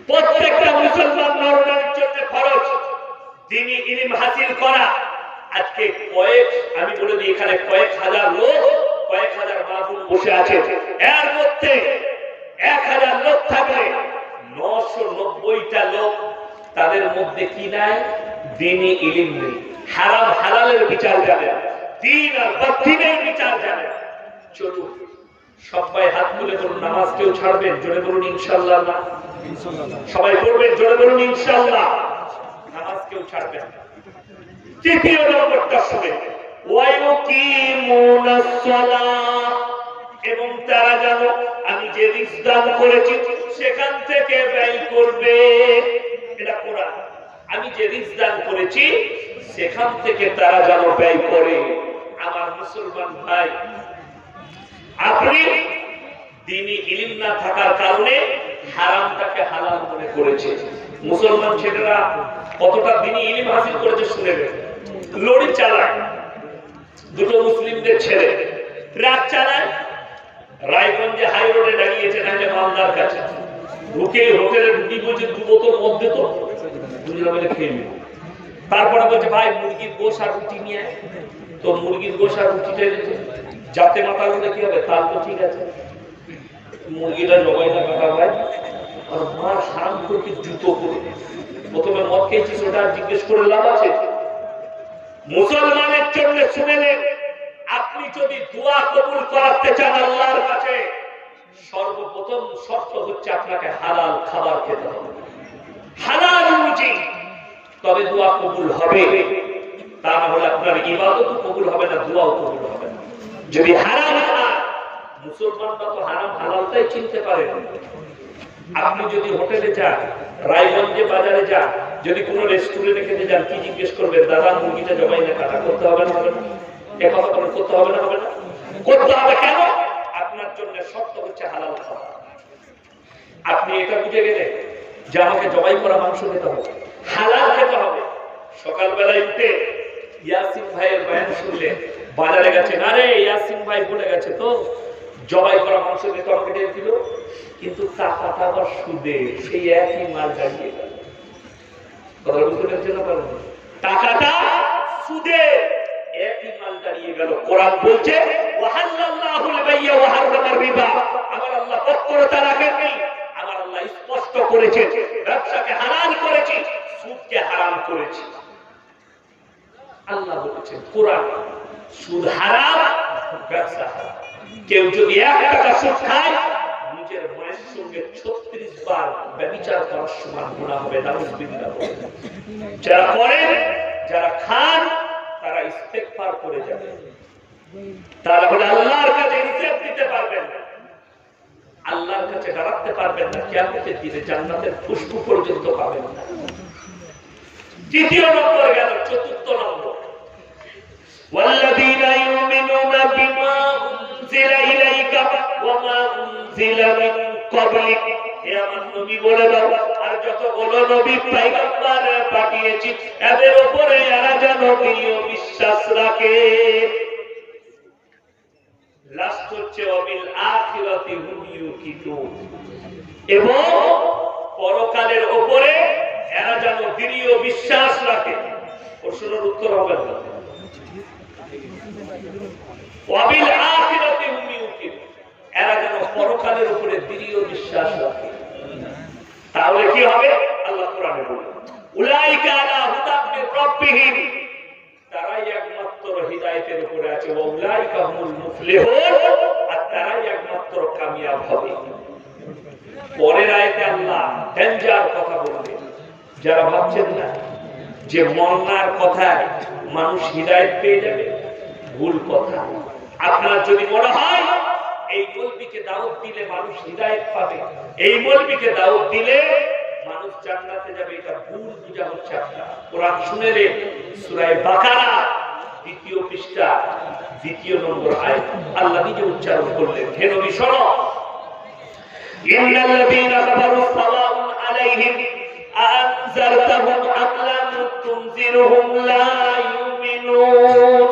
Speaker 1: প্রত্যেকটা মুসলমান নরনারীর জন্য ফরজ দ্বীনি ইলম হাসিল করা। আজকে আমি বলে দিই, এখানে কয়েক হাজার লোক, কয়েক হাজার মাহফিল বসে আছে, এর মধ্যে 1000 লোক থাকলে 990টা লোক তাদের মধ্যে কি নাই? দ্বীনি ইলম নেই। হারাম হালালের বিচার জানে না, দ্বীন আর বাতিলের বিচার জানে না। চলুন সবাই হাত তুলে বলুন, নামাজ কেউ ছাড়বেন? জোরে বলুন ইনশাআল্লাহ। না সবাই পড়বেন? জোরে বলুন ইনশাআল্লাহ। নামাজ কেউ ছাড়বেন না। তৃতীয় নম্বরটা শুনে, ওয়ায়ুকিমুনাস সালাহ, এবং তারা জানো আমি যে রিজক দান করেছি সেখান থেকে ব্যয় করবে। এটা কোরআন। আমি যে রিজক দান করেছি সেখান থেকে তারা যেন ব্যয় করে। আমার মুসলমান ভাই, আপনি দ্বীনি ইলম না থাকার কারণে হারামটাকে হালাল মনে করেছে। মুসলমান ছেলেরা কতটা দ্বীনি ইলম হাসিল করেছে শুনে নেবেন। লরি চালায়, দুটো মুসলিমদের ছেলে ট্রাক চালায়, রায়গঞ্জে হাই রোডে দাঁড়িয়েছে, নাহলে মালদার কাছে ঢুকে হোটেলে ঢুকি বলছে 2 বোতল মদ তো দুজনে মিলে খেয়ে নিল। তারপরে বলছে ভাই মুরগির গোশ আর রুটি নিয়ে আয়। তো মুরগির গোশ আর রুটিটা এনেছে, যাতে মাথা হলে কি হবে? তার তো ঠিক আছে, মুরগিটা জবাই না কাটা ভাই, আর মা হারাম করে জুতো করে প্রথমে মদ খেয়েছিস, ওটা জিজ্ঞেস করে লাভ আছে? মুসলমানের জন্য শুনে নেন, আপনি যদি দোয়া কবুল করাতে চান আল্লাহর কাছে, সর্বপ্রথম শর্ত হচ্ছে আপনাকে হালাল খাবার খেতে হবে, হালাল রুজি, তবে দোয়া কবুল হবে। তা না হলে আপনার ইবাদতও কবুল হবে না, দোয়াও কবুল হবে না। যদি হারাম খান, মুসলমানরা তো হারাম হালালটাই চিনতে পারে না। আপনি যদি হোটেলে যান, রায়গঞ্জে বাজারে যান, যদি কোনো রেস্টুরেন্টে খেতে যান, কি জিজ্ঞেস করবেন? দাদা মুরগিটা জবাই না কাটা করতে হবে না? হবে না? এ কথা বলেন, করতে হবে না? হবে না? করতে হবে। কেন? আপনার জন্য শর্ত হচ্ছে হালাল খাওয়া। আপনি এটা বুঝে গেলেন যে আমাকে জবাই করা মাংস খেতে হবে, হালাল খেতে হবে। সকালবেলায় উঠে ইয়াসিন ভাইয়ের বয়ান শুনলে বাজারে গেছে, না রে ইয়াসিন ভাই বলে গেছে তো জবাই করা মাংস খেতে আমাকে 1.5 কিলো, কিন্তু টাকাটা আবার সুদে, সেই একই মাল দাঁড়িয়ে গেল। কথা বুঝতে পেরেছেন না? টাকাটা সুদে, একই মাল দাঁড়িয়ে গেল। কোরআন বলছে ওয়াহাল্লাল্লাহুল বাইয়া ওয়া হারামার রিবা। আমার আল্লাহ বক্রতা রাখেননি, আমার আল্লাহ স্পষ্ট করেছেন ব্যবসাকে হালাল করেছি, সুদকে হারাম করেছি। আল্লাহ বলেছেন কোরআন, সুদ হারাম, ব্যবসা হারাম। কেউ যদি 1 টাকা সুদ খায়, নিজের মায়ের সঙ্গে 36 বার ব্যভিচার করার সমান গুনাহ হবে। নাউযুবিল্লাহ। যারা করেন, যারা খান, তারা ইস্তেগফার করে যাবে, তারা হলে আল্লাহর কাছে হিসাব দিতে পারবেন না, আল্লাহর কাছে দাঁড়াতে পারবেন না, কিয়ামতের দিনে জান্নাতের খুশবু পর্যন্ত পাবেন না। তৃতীয় নম্বর গেল। চতুর্থ নম্বর, ওয়াল্লাযীনা ইউমিনুনা বিমা উনজিলা ইলাইকা ওয়া মা উনজিলা মিন ক্বাবলিক হে আমার নবী বলে দাও, আর যতগুলো নবী পয়গম্বর পাঠিয়েছি এদের উপরে এরা যেন দৃঢ় বিশ্বাস রাখে। লাস্ট হচ্ছে ওয়াবিল আখিরাতি হুম ইউকিনুন, এবং পরকালের উপরে এরা যেন দৃঢ় বিশ্বাস রাখে। প্রশ্নের উত্তর হবে না। ওয়াবিল আখিরাতি হুম ইউকিনুন, এরা যেন পরকালের উপরে দৃঢ় বিশ্বাস রাখে। তাহলে কি হবে? আল্লাহ কোরআনে বলেন উলাইকা আলা হুদাম মির রাব্বিহিম, তারাই একমাত্র হিদায়াতের উপরে আছে। ওয়া উলাইকা হুমুল মুফলিহুন, আর তারাই একমাত্র কামিয়াব হবে। পরের আয়াতে আল্লাহ ডেঞ্জার কথা বললেন। যারা ভাবছেন না যে মরনার কথায় মানুষ হিদায়াত পেয়ে যাবে, ভুল কথা। আপনার যদি মনে হয় এই মৌলবীকে দাওয়াত দিলে মানুষ হিদায়াত পাবে, এই মৌলবীকে দাওয়াত দিলে মানুষ জান্নাতে যাবে, এটা ভুল বুঝা হচ্ছে আপনার। কোরআন শুনেলে সূরা বাকারা ২য় পৃষ্ঠা ২য় নম্বর আয়াত আল্লাহ নিজে উচ্চারণ করলেন। হে নবী শোনো, ইন্নাল্লাযীনা কাফারু সাওয়াউন আলাইহিম আনজারতাহুম আম লাম তুনজিরহুম লা ইউমিনুন।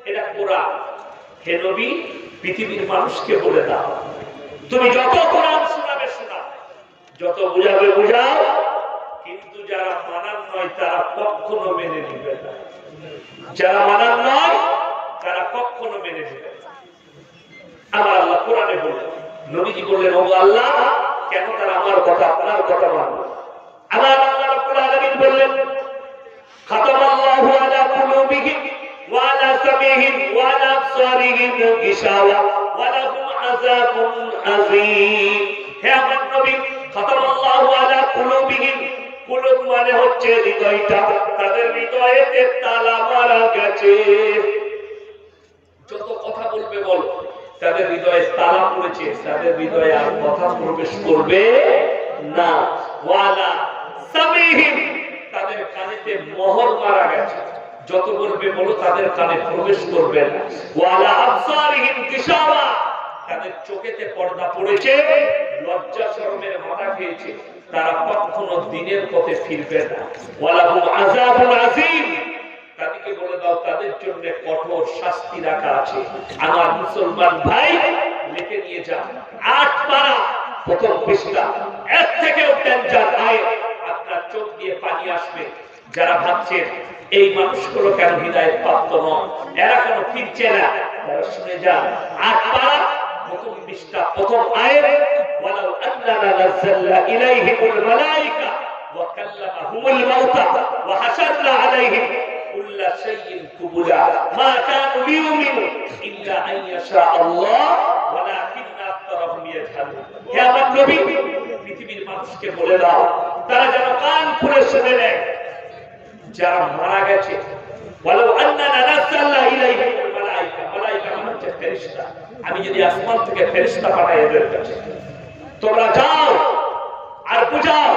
Speaker 1: এটা কোরআন। হে নবী পৃথিবীর মানুষকে বলে দাও, তুমি যত কোরআন শোনাবে শোনাও, যত বুঝাবে বুঝাও, কিন্তু যারা মানার নয় তারা কখনো মেনে নিবে না। যারা মানার নয় তারা কখনো মেনে নিবে না। আমার আল্লাহ কোরআনে বললেন, নবীজি বললেন ও আল্লাহ, কেন তারা আমার কথা আপনার কথা মানবে? আমার আল্লাহ রাব্বুল আলামিন বললেন খাতামাল্লাহু আলা কুলুবিহিম ওয়া আলা সামিহিম ওয়া আলা আবসারিহিম গিশাওয়া ওয়া লাহুম আযাবুন আযীম। হে আমার নবী, খাতামাল্লাহু আলা কুলুবিহিম, কুলুব মানে হচ্ছে হৃদয়টা, তাদের হৃদয়েতে তালা মারা গেছে। যত কথা বলবে বল, তাদের হৃদয়ে তালা পড়েছে, তাদের হৃদয়ে আর কথা প্রবেশ করবে না। ওয়ালা সামিহিম, তাদের কানেতে মোহর মারা গেছে, যত বলবে বলো তাদের কানে প্রবেশ করবে না। ওয়ালা আবসারিহিম গিশাওয়া, তাদের চোখেতে পর্দা পড়েছে, লজ্জা শরমের মাথা খেয়েছে, তারা কখনো দিনের পথে ফিরবে না। ওয়ালাহুম আযাবুন আযীম, তাদেরকে বলে দাও তাদের জন্য কঠোর শাস্তি রাখা আছে। আমার মুসলমান ভাই লিখে নিয়ে যান, ৮ পারা প্রথম পৃষ্ঠা, এর থেকেও ডেঞ্জার আয়াত, আপনার চোখ দিয়ে পানি আসবে। যারা ভাবছেন এই মানুষগুলো কেন হিদায়াত প্রাপ্ত নয়, এরা কেন ফিরছে না, তারা শুনে যান ৮ পারা প্রথম পৃষ্ঠা প্রথম আয়াত, ওয়ালাউ আন্নানা নাযালনা ইলাইহিমুল মালায়েকা ওয়া কাল্লামাহুমুল মাউতা ওয়া হাশারনা আলাইহিম কুল্লা শাইইন কুবুলা মা কানু লিউমিনু ইল্লা আন ইয়াশা আল্লাহ ওয়ালাকিন্না আকতারহুম ইয়াজহালুন। হে আমার নবী, পৃথিবীর মানুষকে বলে দাও তারা যেন কান খুলে শুনে নেয়, যারা মারা গেছে। ওয়ালাউ আন্নানা নাযালনা ইলাইহিমুল মালায়েকা, মালায়েকা মানে হচ্ছে ফেরেশতা, আমি যদি আসমান থেকে ফেরেশতা পাঠাই এদের কাছে, তোমরা যাও আর বুঝাও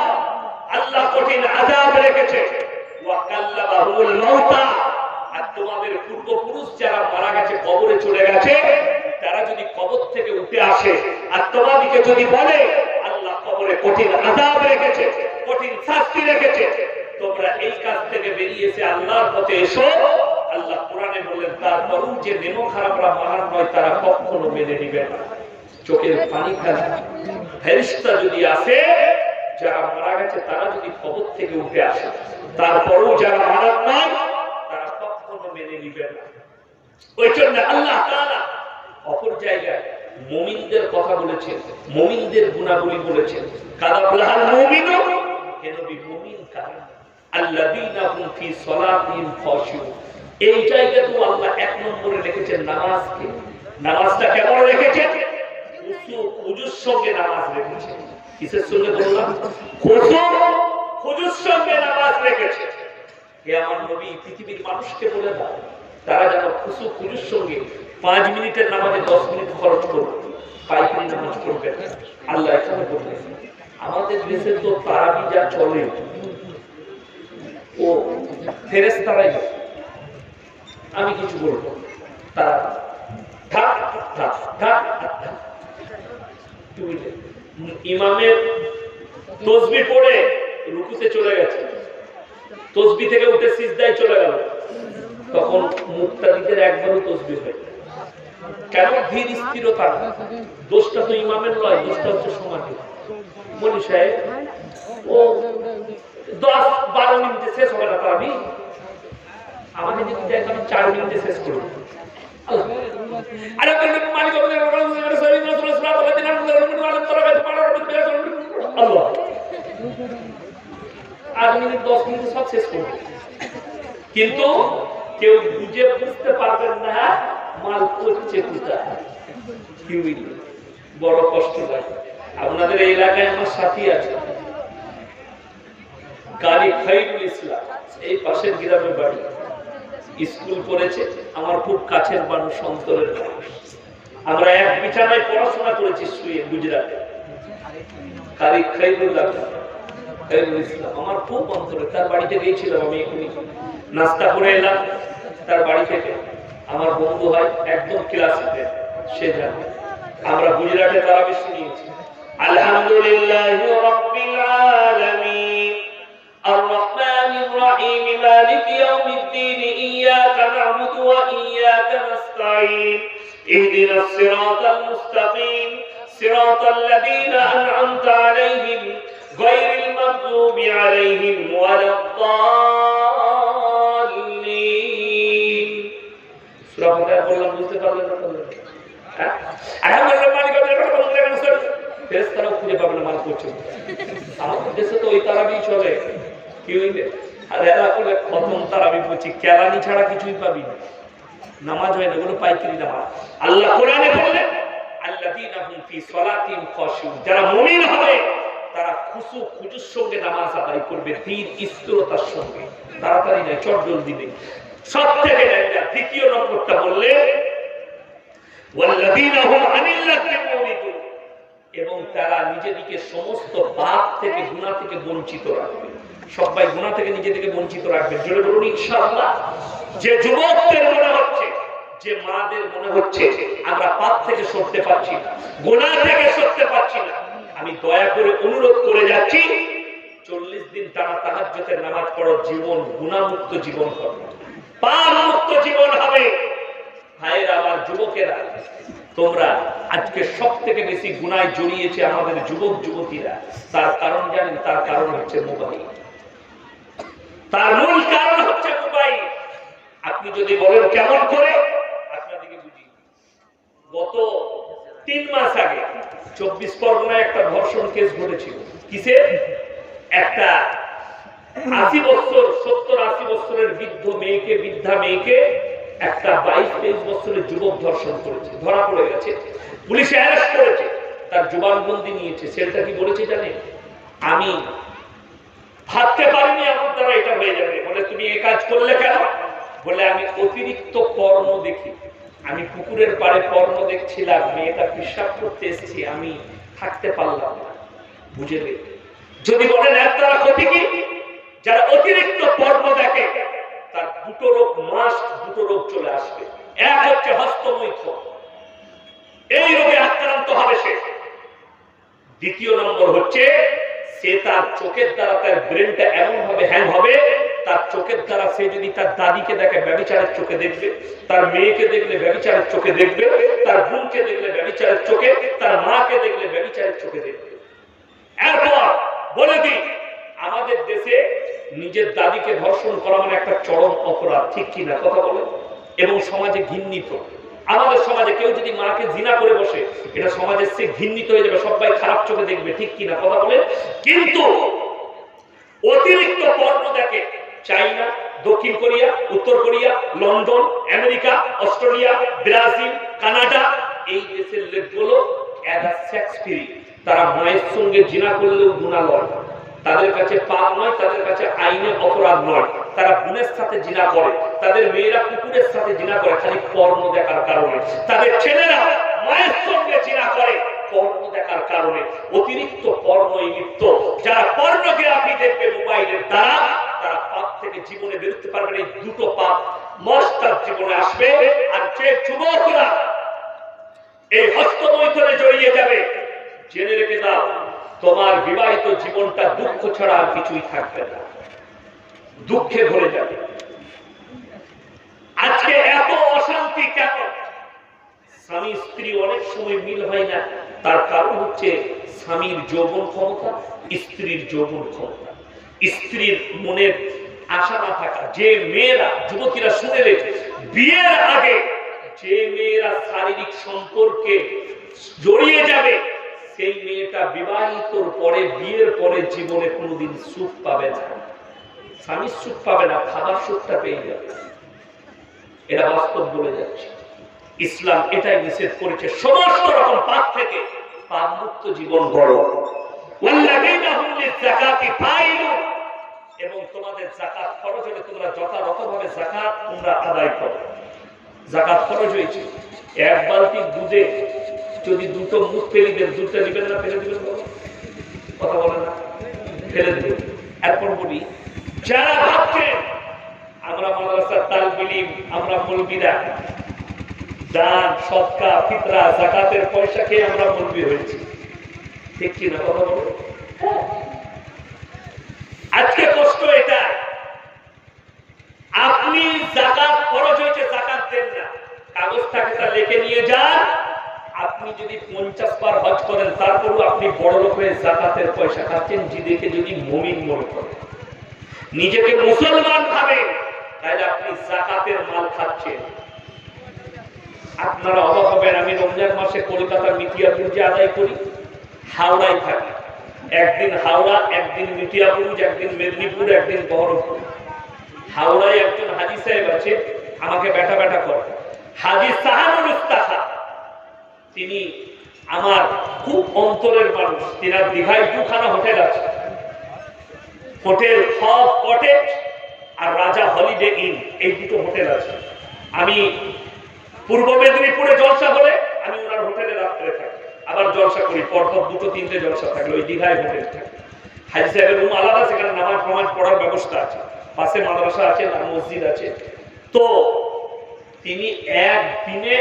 Speaker 1: আল্লাহ কঠিন আযাব রেখেছে। ওয়া কাল্লামাহুমুল মাউতা, আর তোমাদের পূর্বপুরুষ যারা মারা গেছে, কবরে চলে গেছে, তারা যদি কবর থেকে উঠে আসে আর তোমাদেরকে যদি বলে আল্লাহ কবরে কঠিন আযাব রেখেছে, কঠিন শাস্তি রেখেছে, তোমরা এই কাজ থেকে বেরিয়েছে আল্লাহর পথে এসো, আল্লাহ কোরআনে বললেন তারপরও যে নেমো খারাপরা মানার নয় তারা কখনো মেনে নিবে না। চোখের পানি ফেলা ফেরেশতা যদি আসে, যারা মারা গেছে তারা যদি কবর থেকে উঠে আসে, তারপরও যারা মানার নয় তারা কখনো মেনে নিবে না। ওই জন্য আল্লাহ তাআলা অপর জায়গায় মুমিনদের কথা বলেছেন, মুমিনদের গুণাবলী বলেছেন। কাদাবলাল মুমিনু, হে নবী মুমিন কারা? আল্লাযীনা হুম ফি সালাতিহিম খাশিউন। এই জায়গাতে আল্লাহ ১ নম্বরে রেখেছেন নামাজকে। নামাজটা কেমন রেখেছেন? খুজুর সঙ্গে নামাজ রেখেছেন। কিসের সঙ্গে বললাম? খুজুর সঙ্গে নামাজ রেখেছে। হে আমার নবী, পৃথিবীর মানুষকে বলে দাও তারা যেন খুজুর সঙ্গে 5 মিনিটের নামাজে 10 মিনিট খরচ করবে, পাইকারি নামাজ পড়বে। আল্লাহ এখানে বললেন আমাদের দেশে তো তারাবি যা চলে ও ফেরেশতারাই, আমি কিছু বলবো, তারা থাক থাক থাক। ইমামের তসবিহ পড়ে রুকুতে চলে গেছে, তসবিহ থেকে উঠে সিজদায় চলে গেল, তখন মুক্তাদিদের একবারও তসবিহ হয় কেন? ধীর স্থিরতা। দোষটা তো ইমামের নয়, দোষটা হচ্ছে সমাজে। মনি সাহেব ও 10-12 মিনিটে শেষ হবে না, আমি আমাকে যদি দেখ আমি 4 মিনিটে শেষ করব। আরে মালিক আল্লাহ 8 মিনিট 10 মিনিট সব শেষ করবে, কিন্তু কেউ বুঝতে পারবেন না মাল করছে কোথায়। বড় কষ্ট লাগে। আপনাদের এই এলাকায় আমার সাথী আছে, গাড়ি খাইরুল ইসলাম, এই পাশের গ্রামে বাড়ি, স্কুল করেছে, আমার খুব কাছের মানুষ, অন্তরের মানুষ। আমরা এক বিছানায় পড়াশোনা করেছি শুয়ে গুজরাটে। গাড়ি খাইরুল ইসলাম আমার খুব অন্তরে। তার বাড়িতে গিয়েছিলাম আমি, এখনই নাস্তা করে এলাম তার বাড়ি থেকে। আমার বন্ধু হয়, একদম ক্লাসে, সে জানে আমরা গুজরাটে তারাবি শুনিয়েছি। আলহামদুলিল্লাহি রাব্বিল আলামিন আর রহমানির রহিম মালিকি ইয়াউমিদ্দিন ইয়াকা না'বুদু ওয়া ইয়াকা নাস্তাঈন ইহদিনাস সিরাতাল মুস্তাকিম সিরাতাল লাযীনা আন'আমতা আলাইহিম গায়রিল মাগযুবি আলাইহিম ওয়ালাদ-দাল্লিন। সূরা ফাতিহা বললাম, বুঝতে পারলেন না? আলহামদুলিল্লাহ মালিক ফেরেশতারাও খুঁজে পাবে না মাল করছে। আমাদের দেশে তো ওই তারাবি চলে, কি হইলে আর এরা বলে প্রথম তারাবি পড়ছি, কেলানি ছাড়া কিছুই পাবি না, নামাজ হয় না, ওগুলো পাইকারি নামাজ। আল্লাহ কোরআনে বললেন আল্লাযীনা হুম ফি সালাতিহিম খাশিউন, যারা মুমিন হবে তারা খুজুর সঙ্গে নামাজ আদায় করবে, ধীর স্থিরতার সঙ্গে, তাড়াতাড়ি নয়, চটজলদি নেই। সবথেকে দ্বিতীয় নম্বরটা বললে ওয়াল্লাযীনা হুম আনিল লাগwi মুরিদুন, এবং তারা নিজেদেরকে সমস্ত পাপ থেকে, গুনাহ থেকে বঞ্চিত রাখবে। সবাই গুনাহ থেকে নিজেদেরকে বঞ্চিত রাখবে, জোরে বলুন ইনশাআল্লাহ। যে যুবকদের মনে হচ্ছে, যে মাদের মনে হচ্ছে আমরা পাপ থেকে সরতে পারছি না, গুনাহ থেকে সরতে পারছি না, আমি দয়া করে অনুরোধ করে যাচ্ছি 40 দিন টানা তাহাজ্জুদের নামাজ পড়ো, জীবন গুনাহমুক্ত জীবন হবে, পাপ মুক্ত জীবন হবে। ভাইয়েরা আমার, যুবকেরা, তোমরা আজকে সব থেকে বেশি গুনায় জড়িয়েছে আমাদের যুবক যুবতীরা। তার কারণ জানেন? তার কারণ হচ্ছে মোবাইল। তার মূল কারণ হচ্ছে মোবাইল। আপনি যদি বলেন কেমন করে, আপনাদেরকে বুঝি। গত 3 মাস আগে 24 পরগনায় একটা ধর্ষণ কেস ঘটেছিল। কিসে? একটা 80 বছর, 70-80 বছরের বৃদ্ধা মেয়েকে একটা 22-23 বছরের যুবক ধর্ষণ করেছে, ধরা পড়ে গেছে, পুলিশে অ্যারেস্ট করেছে, তার জবানবন্দি নিয়েছে। ছেলেটা কি বলেছে জানেন? আমি ভাবতে পারিনি আমার দ্বারা এটা হয়ে যাবে। বলে তুমি এই কাজ করলে কেন? বলে আমি অতিরিক্ত পর্ন দেখি, আমি পুকুরের পাড়ে পর্ন দেখছিলাম, মেয়েটা পেশাব করতে এসেছি, আমি থাকতে পারলাম না। বুঝলে? যদি বলেন এর দ্বারা ক্ষতি কি? যারা অতিরিক্ত পর্ন দেখে তার দুটো রোগ চলে আসবে। এক হচ্ছে হস্তমৈথুন, এই রোগে আক্রান্ত হবে সে। দ্বিতীয় নম্বর হচ্ছে সে তার চোখের দ্বারা তার ব্রেনটা এমন ভাবে হ্যাং হবে, তার চোখের দ্বারা সে যদি তার দাদিকে দেখে ব্যভিচারের চোখে দেখবে, তার মেয়েকে দেখলে ব্যভিচারের চোখে দেখবে, তার বোনকে দেখলে ব্যভিচারের চোখে, তার মাকে দেখলে ব্যভিচারের চোখে দেখবে। এরপর বলে দিই, আমাদের দেশে নিজের দাদিকে ধর্ষণ করা মানে একটা চরম অপরাধ, ঠিক কিনা? কথা বলে। এবং সমাজে ঘৃণিত। আমাদের সমাজে কেউ যদি মাকে জিনা করে বসে, এটা সমাজের সে ঘৃণিত হয়ে যাবে, সবাই খারাপ চোখে দেখবে, ঠিক কিনা? কথা বলে। কিন্তু অতিরিক্ত পর্ন দেখে চাইনা, দক্ষিণ কোরিয়া, উত্তর Korea, London, America, Australia, Brazil, Canada, এই দেশের লোকগুলো সেক্স ফ্রি। তারা মায়ের সঙ্গে জিনা করলেও গুনাহ নয়, তাদের কাছে পাপ নয়, তাদের কাছে আইনে অপরাধ নয়। তারা বোনের সাথে জিনা করে, তাদের মেয়েরা কুকুরের সাথে জিনা করে খালি পর্ন দেখার কারণে, তাদের ছেলেরা মায়ের সঙ্গে জিনা করে পর্ন দেখার কারণে। অতিরিক্ত পর্ণই লিপ্ত। যারা পর্নোগ্রাফি দেখবে মোবাইলের দ্বারা, তারা পাপ থেকে জীবনে বেরোতে পারবে না। এই দুটো পাপ মাস্ট তার জীবনে আসবে। আর যে যুবকরা এই হস্তমৈথুনে জড়িয়ে যাবে, জেনে রেখে দাও, তোমার বিবাহিত জীবনটা দুঃখ ছাড়া আর কিছুই থাকবে না, দুঃখে ভরে যাবে। আজকে এত অশান্তি কেন? স্বামী স্ত্রী অনেক সময় মিল হয় না, তার কারণ হচ্ছে স্বামীর যৌবন ক্ষমতা, স্ত্রীর যৌবন ক্ষমতা, স্ত্রীর মনের আশা না থাকা। যে মেয়েরা, যুবতীরা শুনে রেখে, বিয়ের আগে যে মেয়েরা শারীরিক সম্পর্কে জড়িয়ে যাবে, সেই মেয়েটা বিবাহিতর পরে, বিয়ের পরে জীবনে কোনোদিন সুখ পাবে না, স্বামীর সুখ পাবে না, খাবার সুখটা পেয়ে যাবে। এটা বাস্তব বলে যাচ্ছে। ইসলাম এটাই নিষেধ করেছে, সমস্ত রকম পাপ থেকে পাপ মুক্ত জীবন গড়ো। এবং তোমাদের যাকাত খরচ হলে তোমরা যথাযথভাবে যাকাত তোমরা আদায় করো। যাকাত খরচ হয়েছে, এক বালতি দুধে যদি দুটো মুখ ফেলে দেন, দুধটা দিবেন না ফেলে দিবেন? কথা বলে না, ফেলে দিবেন। এরপর বলি, যারা ভাবছেন আমরা মাদ্রাসার তালিম, আমরা মৌলবীরা দান, সদকা, ফিতরা, যাকাতের পয়সা খেয়ে আমরা মৌলবী হয়েছি, ঠিক কি না? কথা বলো। আজকে কষ্ট এটা, আপনি যাকাত খরচ হয়েছে, যাকাত দেন না, কাগজ থাকে তা লিখে নিয়ে যান। আপনি যদি 50 বার হজ করেন, তারপরও আপনি বড় লোক হয়ে যাকাতের পয়সা খাচ্ছেন, নিজেকে যদি মুমিন মনে করেন, নিজেকে মুসলমান ভাবেন, তাহলে আপনি যাকাতের মাল খাচ্ছেন। আপনারা অবাক হবেন, আমি রমজান মাসে কলকাতার মিটিয়াপুরজে আদায় করি, হাওড়ায় থাকি। একদিন হাওড়া, একদিন মিটিয়াপুর, একদিন মেদিনীপুর, একদিন বহরমপুর। হাওড়ায় একজন হাজি সাহেব আছে, আমাকে ব্যাটা ব্যাটা করে, হাজি সাহানুল ইস্তাখা। তিনি আমার খুব অন্তরের মানুষ। তিনার দীঘায় দুখানা হোটেল আছে, হোটেল হব কটেজ আর রাজা হলিডে ইন, এই দুটো হোটেল আছে। আমি পূর্ব মেদিনীপুরে জলসা হলে আমি ওনার হোটেলে রাত্রে থাকি, আবার জলসা করি, পরপর দুটো তিনটে জলসা থাকলে ওই দীঘায় হোটেল থাকে। হাজি সাহেবের রুম আলাদা, সেখানে নামাজ পড়ার ব্যবস্থা আছে, পাশে মাদ্রাসা আছে, মসজিদ আছে। তো তিনি একদিনে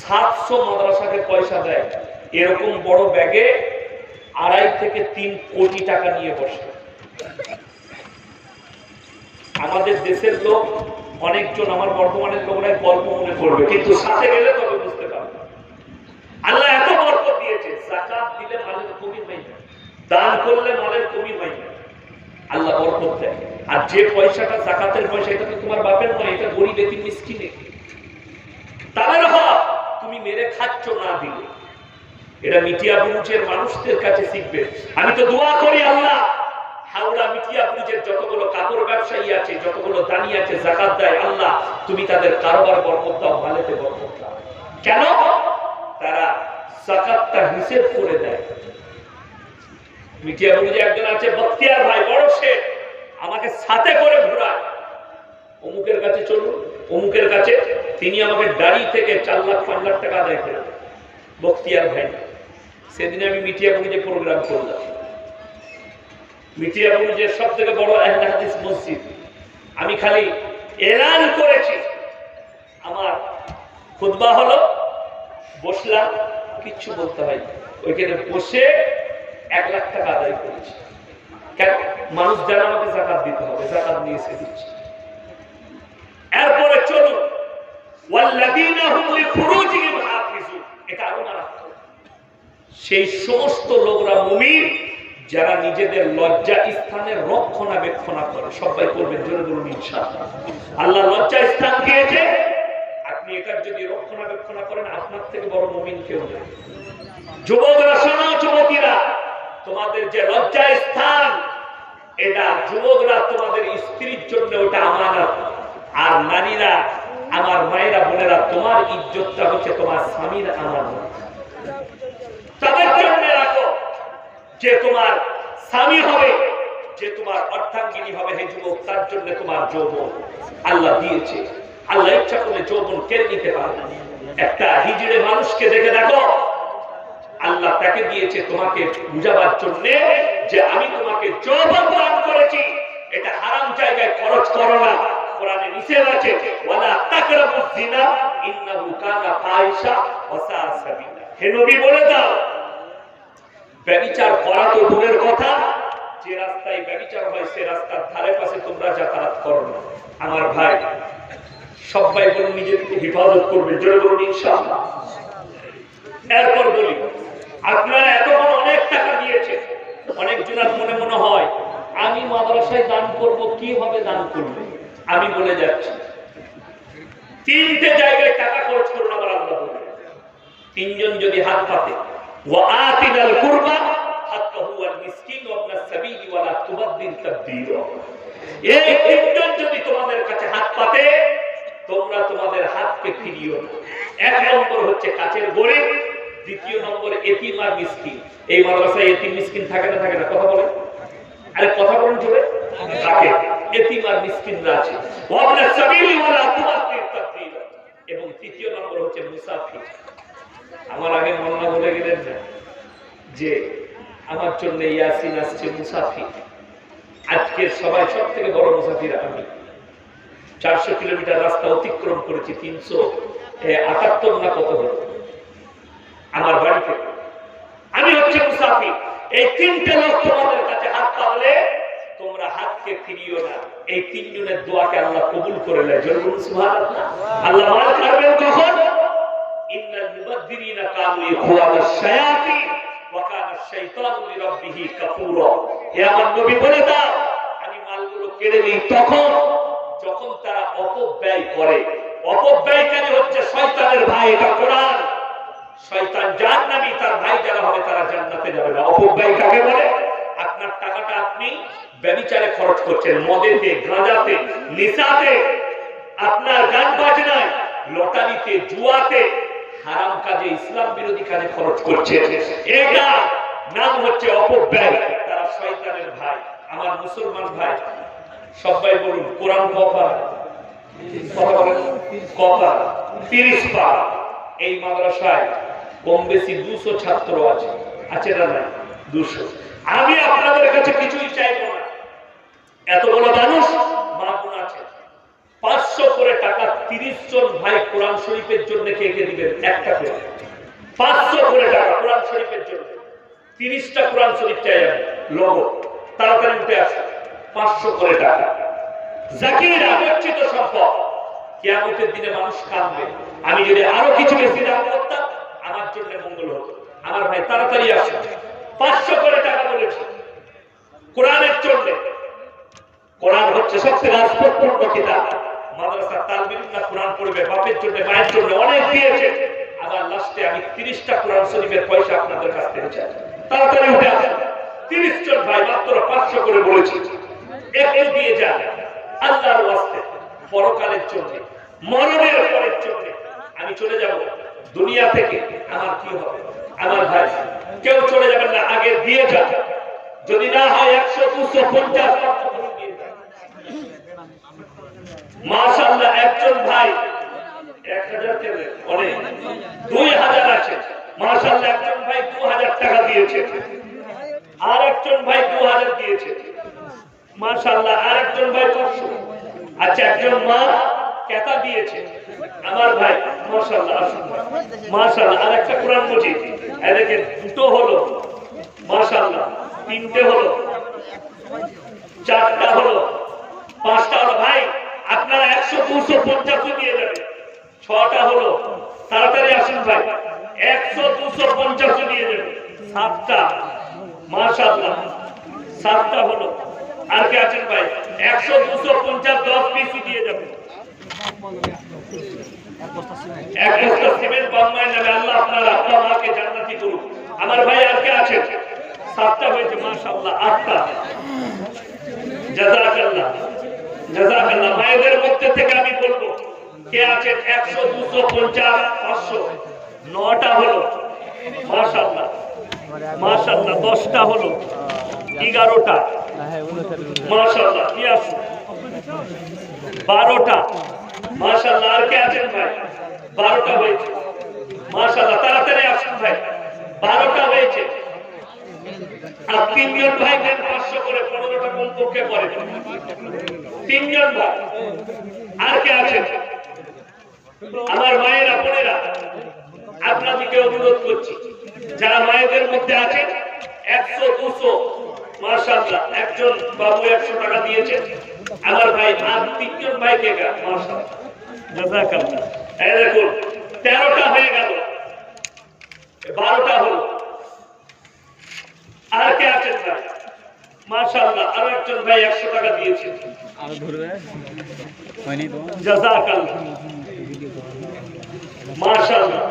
Speaker 1: 700 মাদ্রাসাকে পয়সা দেয়, এরকম বড় ব্যাগে 2.5 থেকে 3 কোটি টাকা নিয়ে বসে। আমাদের দেশের লোক অনেকজন, আমার বর্তমানের লোকরা গল্প মনে করবে, কিন্তু সাথে গেলে তবে বুঝতে পারবে আল্লাহ এত বরকত দিয়েছে। যাকাত দিলে মালের কমি হয় না, দান করলে মালের কমি হয় না, আল্লাহ বরকত দেয়। আর যে পয়সাটা যাকাতের পয়সা, এটা তো তোমার বাপের নয়, এটা গরিব এতিম মিসকিনের, তাদের হক, তুমি মেরে খাচ্ছ না দিলে। এটা মিটিয়াপুরের মানুষদের কাছে শিখবে। আমি তো দোয়া করি, আল্লাহ হাওড়া মিটিয়াপুরের যতগুলো কাপড় ব্যবসায়ী আছে, যতগুলো দানি আছে, যাকাত দেয়, আল্লাহ তুমি তাদের কারবার বরকত দাও, মালেতে বরকত দাও। কেন? তারা যাকাতটা হিসেব করে দেয়। মিটিয়াপুরে একজন আছে বখতিয়ার ভাই, বড় শেখ, আমাকে সাথে করে ঘোরায়, অমুকের কাছে চলুন, অমুকের কাছে। তিনি আমাকে দাড়ি থেকে 4 লাখ 5 লাখ টাকা আদায় করেন, বখতিয়ার ভাই। সেদিন আমি মিটিয়াপুরে প্রোগ্রাম করলাম, মিটিয়াপুরে সব থেকে বড় আহলে হাদিস মসজিদ। আমি খালি এলান করেছি, আমার খুতবা হলো, বসলাম, কিচ্ছু বলতে হয়, ওইখানে বসে 1 লাখ টাকা আদায় করেছি। কেন? মানুষ জানা আমাকে যাকাত দিতে হবে, যাকাত নিয়ে এসে দিচ্ছি। এরপরে চলুন, ওয়াল্লাযীনা হুম লিফুরুজিহিম হাফিজুন, এটা আরো মারাত্মক। সেই সমস্ত লোকরা মুমিন যারা নিজেদের লজ্জা স্থানের রক্ষণাবেক্ষণ করে। সবাই করবেন, জোরে বলুন ইনশাআল্লাহ। আল্লাহ লজ্জা স্থান দিয়েছে, আপনি এটার যদি রক্ষণাবেক্ষণ করেন, আপনার থেকে বড় মুমিন কেউ নেই। যুবকরা শোনো, যুবতীরা, তোমাদের যে লজ্জা স্থান, এটা যুবকরা তোমাদের স্ত্রীর জন্য ওটা আমানত। আর নারীরা, আমার মায়েরা, বোনেরা, তোমার ইজ্জতটা হচ্ছে তোমার স্বামীর আমানত। তাদের জন্য রাখো, যে তোমার স্বামী হবে, যে তোমার অর্ধাঙ্গিনী হবে, হে যুবক, তার জন্য তোমার যৌবন আল্লাহ দিয়েছে। আল্লাহ ইচ্ছা করলে যৌবন কেড়ে নিতে পারে। একটা হিজড়ে মানুষকে দেখে দেখো, আল্লাহ তাকে দিয়েছে তোমাকে বুঝাবার জন্য যে আমি তোমাকে যৌবন দান করেছি, এটা হারাম জায়গায় খরচ করো না। কোরআনে নিষেধ আছে, ওয়ালা তাকরাবুজ জিনা ইন্নাহু কানা ফাহিশা ওয়া সাআ সাবিলা। হে নবী বলে দাও, ব্যভিচার করা তো দূরের কথা, যে রাস্তায় ব্যভিচার হয় সে রাস্তার ধারে পাশে তোমরা যাতায়াত করো না। আমার ভাই সবাই বলুন নিজেদেরকে হেফাজত করবে, জোরে বলুন ইনশাআল্লাহ। এরপর বলি, আপনারা এতক্ষণ অনেক টাকা দিয়েছে, অনেক জনের মনে মনে হয় আমি মাদ্রাসায় দান করব, কি হবে দান করবে। আমি বলে যাচ্ছি, তিনটে জায়গায় টাকা খরচ করুন। আমার আল্লাহ বলে তিনজন যদি হাত পাতে, ওয়া আতিনাল কুরবা হাক্কাহু ওয়াল মিসকিন ওয়া ইবনাস সাবিল ওয়া লা তুবাদ্দিল তাবদীরা। এই তিনজন যদি তোমাদের কাছে হাত পাতে, তোমরা তোমাদের হাতকে ফিরিও না। এক নম্বর হচ্ছে কাছের গরিব, দ্বিতীয় নম্বর এতিম আর মিসকিন। এই মাদ্রাসায় এতিম মিসকিন থাকে না, থাকে না? কথা বলেন, আরে কথা বলেন জোরে। থাকে, এতিম আর মিসকিনরা আছে। ওয়া ইবনাস সাবিল ওয়া লা তুবাদ্দিল তাবদীরা। এবং তৃতীয় নম্বর হচ্ছে মুসাফির। আমার আগে মন্না বলে গেলেন না যে আমার জন্য ইয়াসিন আসছে মুসাফির। আজকে সবাই সব থেকে বড় মুসাফির আমি। 400 কিলোমিটার রাস্তা অতিক্রম করেছি, 378 না কত হলো আমার বাড়ি থেকে। আমি হচ্ছে মুসাফির। এই তিনটে লোক তোমাদের কাছে হাত পাতলে তোমরা হাতকে ফিরিও না। এই তিনজনের দোয়াকে আল্লাহ কবুল করে নেয়। জোরে বলুন সুবহানাল্লাহ। আল্লাহ মাল করবেন কখন? ইন্নাল মুবাদ্দিরিনা কানু ইখওয়ানাশ শায়াতিন ওয়া কানা আশ-শাইতানু লিরাব্বিহি কাফুরা। হে আমার নবী বলে দাও, আমি মালগুলো কেড়ে নিই তখন যখন তারা অপব্যয় করে। অপব্যয়কারী হচ্ছে শয়তানের ভাই। এটা কোরআন। শয়তান জাহান্নামী, তার ভাই যারা হবে তারা জান্নাতে যাবে না। অপব্যয় কাকে বলে? আপনার টাকাটা আপনি ব্যভিচারে খরচ করছেন, মদেতে, গাঁজাতে, নেশাতে, আপনার গান বাজনায়, লটারিতে, জুয়াতে, হারাম কাজে, ইসলাম বিরোধী কাজে খরচ করছেন। এটা নাম হচ্ছে অপব্যয়। তারা শয়তানের ভাই। আমার মুসলমান ভাই সবাই বলুন, কোরআন কপার কপার 30 পার। এই মাদ্রাসায় কম বেশি 200 ছাত্র আছে, আছে না? 200। আমি আপনাদের কাছে কিছুই চাইবো না। এত বড় মানুষ মাগুন আছে, 500 করে টাকা 30 জন ভাই কোরআন শরীফের জন্য কে কে দিবেন? একটা করে 500 করে টাকা কোরআন শরীফের জন্য। 30টা কোরআন শরীফ চাই আমি, লোগো তাড়াতাড়ি উঠে আসে। 500 করে টাকা জাকির আগচ্ছিত সম্পদ। কিয়ামতের দিনে মানুষ কাঁদবে। আমি যদি আরো কিছু বেশি দান করতাম আমার জন্য মঙ্গল হতো। আমার ভাই তাড়াতাড়ি আসে। 500 করে টাকা বলেছে কোরআনের জন্য। কোরআন হচ্ছে সবচেয়ে রাজপূর্ণ কিতাব। মাদ্রাসার তালিম ইলম কোরআন পড়বে, বাপের জন্য, মায়ের জন্য অনেক দিয়েছে। আবার লাস্টে আমি 30টা কোরআন শরীফের পয়সা আপনাদের কাছ থেকে চাই। তাড়াতাড়ি উঠে আসেন। 30 জন ভাই মাত্র 500 করে বলেছি। একটু দিয়ে যান আল্লাহর ওয়াস্তে, পরকালের জন্য, মরণের পরের জন্য। আমি চলে যাব দুনিয়া থেকে, আমার কি হবে? আমার ভাই কেউ চলে যাবেন না, আগে দিয়ে যান। যদি না হয় 100, 200, 50 দিয়ে যান। মাশাআল্লাহ, একজন ভাই 1000 দেবে, অনেক 2000 আছে। মাশাআল্লাহ, একজন ভাই 2000 টাকা দিয়েছে, আর একজন ভাই 2000 দিয়েছে। মাশাআল্লাহ, আর একজন ভাই 500। আচ্ছা, একজন মা কেতা দিয়েছে। আমার ভাই মাশাআল্লাহ, আসুন মাশাআল্লাহ। আর একটা কোরআন মজিদ এদিকে দুটো হলো, মাশাআল্লাহ। 3টে হলো, 4টা হলো, 5টা হলো। ভাই আপনারা 100, 200, 50 দিয়ে যাবেন। 6টা হলো, তাড়াতাড়ি আসুন ভাই। 100, 200, 50 দিয়ে যাবেন। 7টা, মাশাআল্লাহ, 7টা হলো। আর কে আছেন ভাই? 100, 200, 50, 10 পিস দিয়ে যাবেন। এক বস্তা সিমেন্ট বাংলায় নেবে। আল্লাহ আপনার আব্বা মাকে জান্নাতি করুক। আমার ভাই আর কে আছেন? 7টা হয়েছে, মাশাআল্লাহ। 8টা, জাযাকাল্লাহ, জাযাকাল্লাহ। মায়েদের মধ্যে থেকে আমি বলবো কে আছেন? 100, 200, 50, 500। 9টা হলো, মাশাআল্লাহ, মাশাআল্লাহ। 10টা হলো, 11টা, মাশাআল্লাহ। কি আছে? 12টা, মাশাআল্লাহ। আর কে আছেন ভাই? 12টা হয়েছে, মাশাআল্লাহ। তাড়াতাড়ি আসুন ভাই। 12টা হয়েছে। আর 3 জন ভাই দেন 500 করে, 15টা কমপক্ষে করে। 3 জন ভাই। আর কে আছেন? আমার মায়েরা, বোনেরা, আপনাদেরকে অনুরোধ করছি, যারা মায়েদের মধ্যে আছেন 100 200 মাশাআল্লাহ একজন বাবু 100 টাকা দিয়েছেন আমার ভাই আর তিনজন ভাই কে গা মাশাআল্লাহ জাযাকাল্লাহ এই দেখুন 13টা হয়ে গেল 12টা হলো আর কে আছেন ভাই মাশাআল্লাহ আর একজন ভাই 100 টাকা দিয়েছেন
Speaker 2: আর ধরবে হয়নি তো
Speaker 1: জাযাকাল্লাহ মাশাআল্লাহ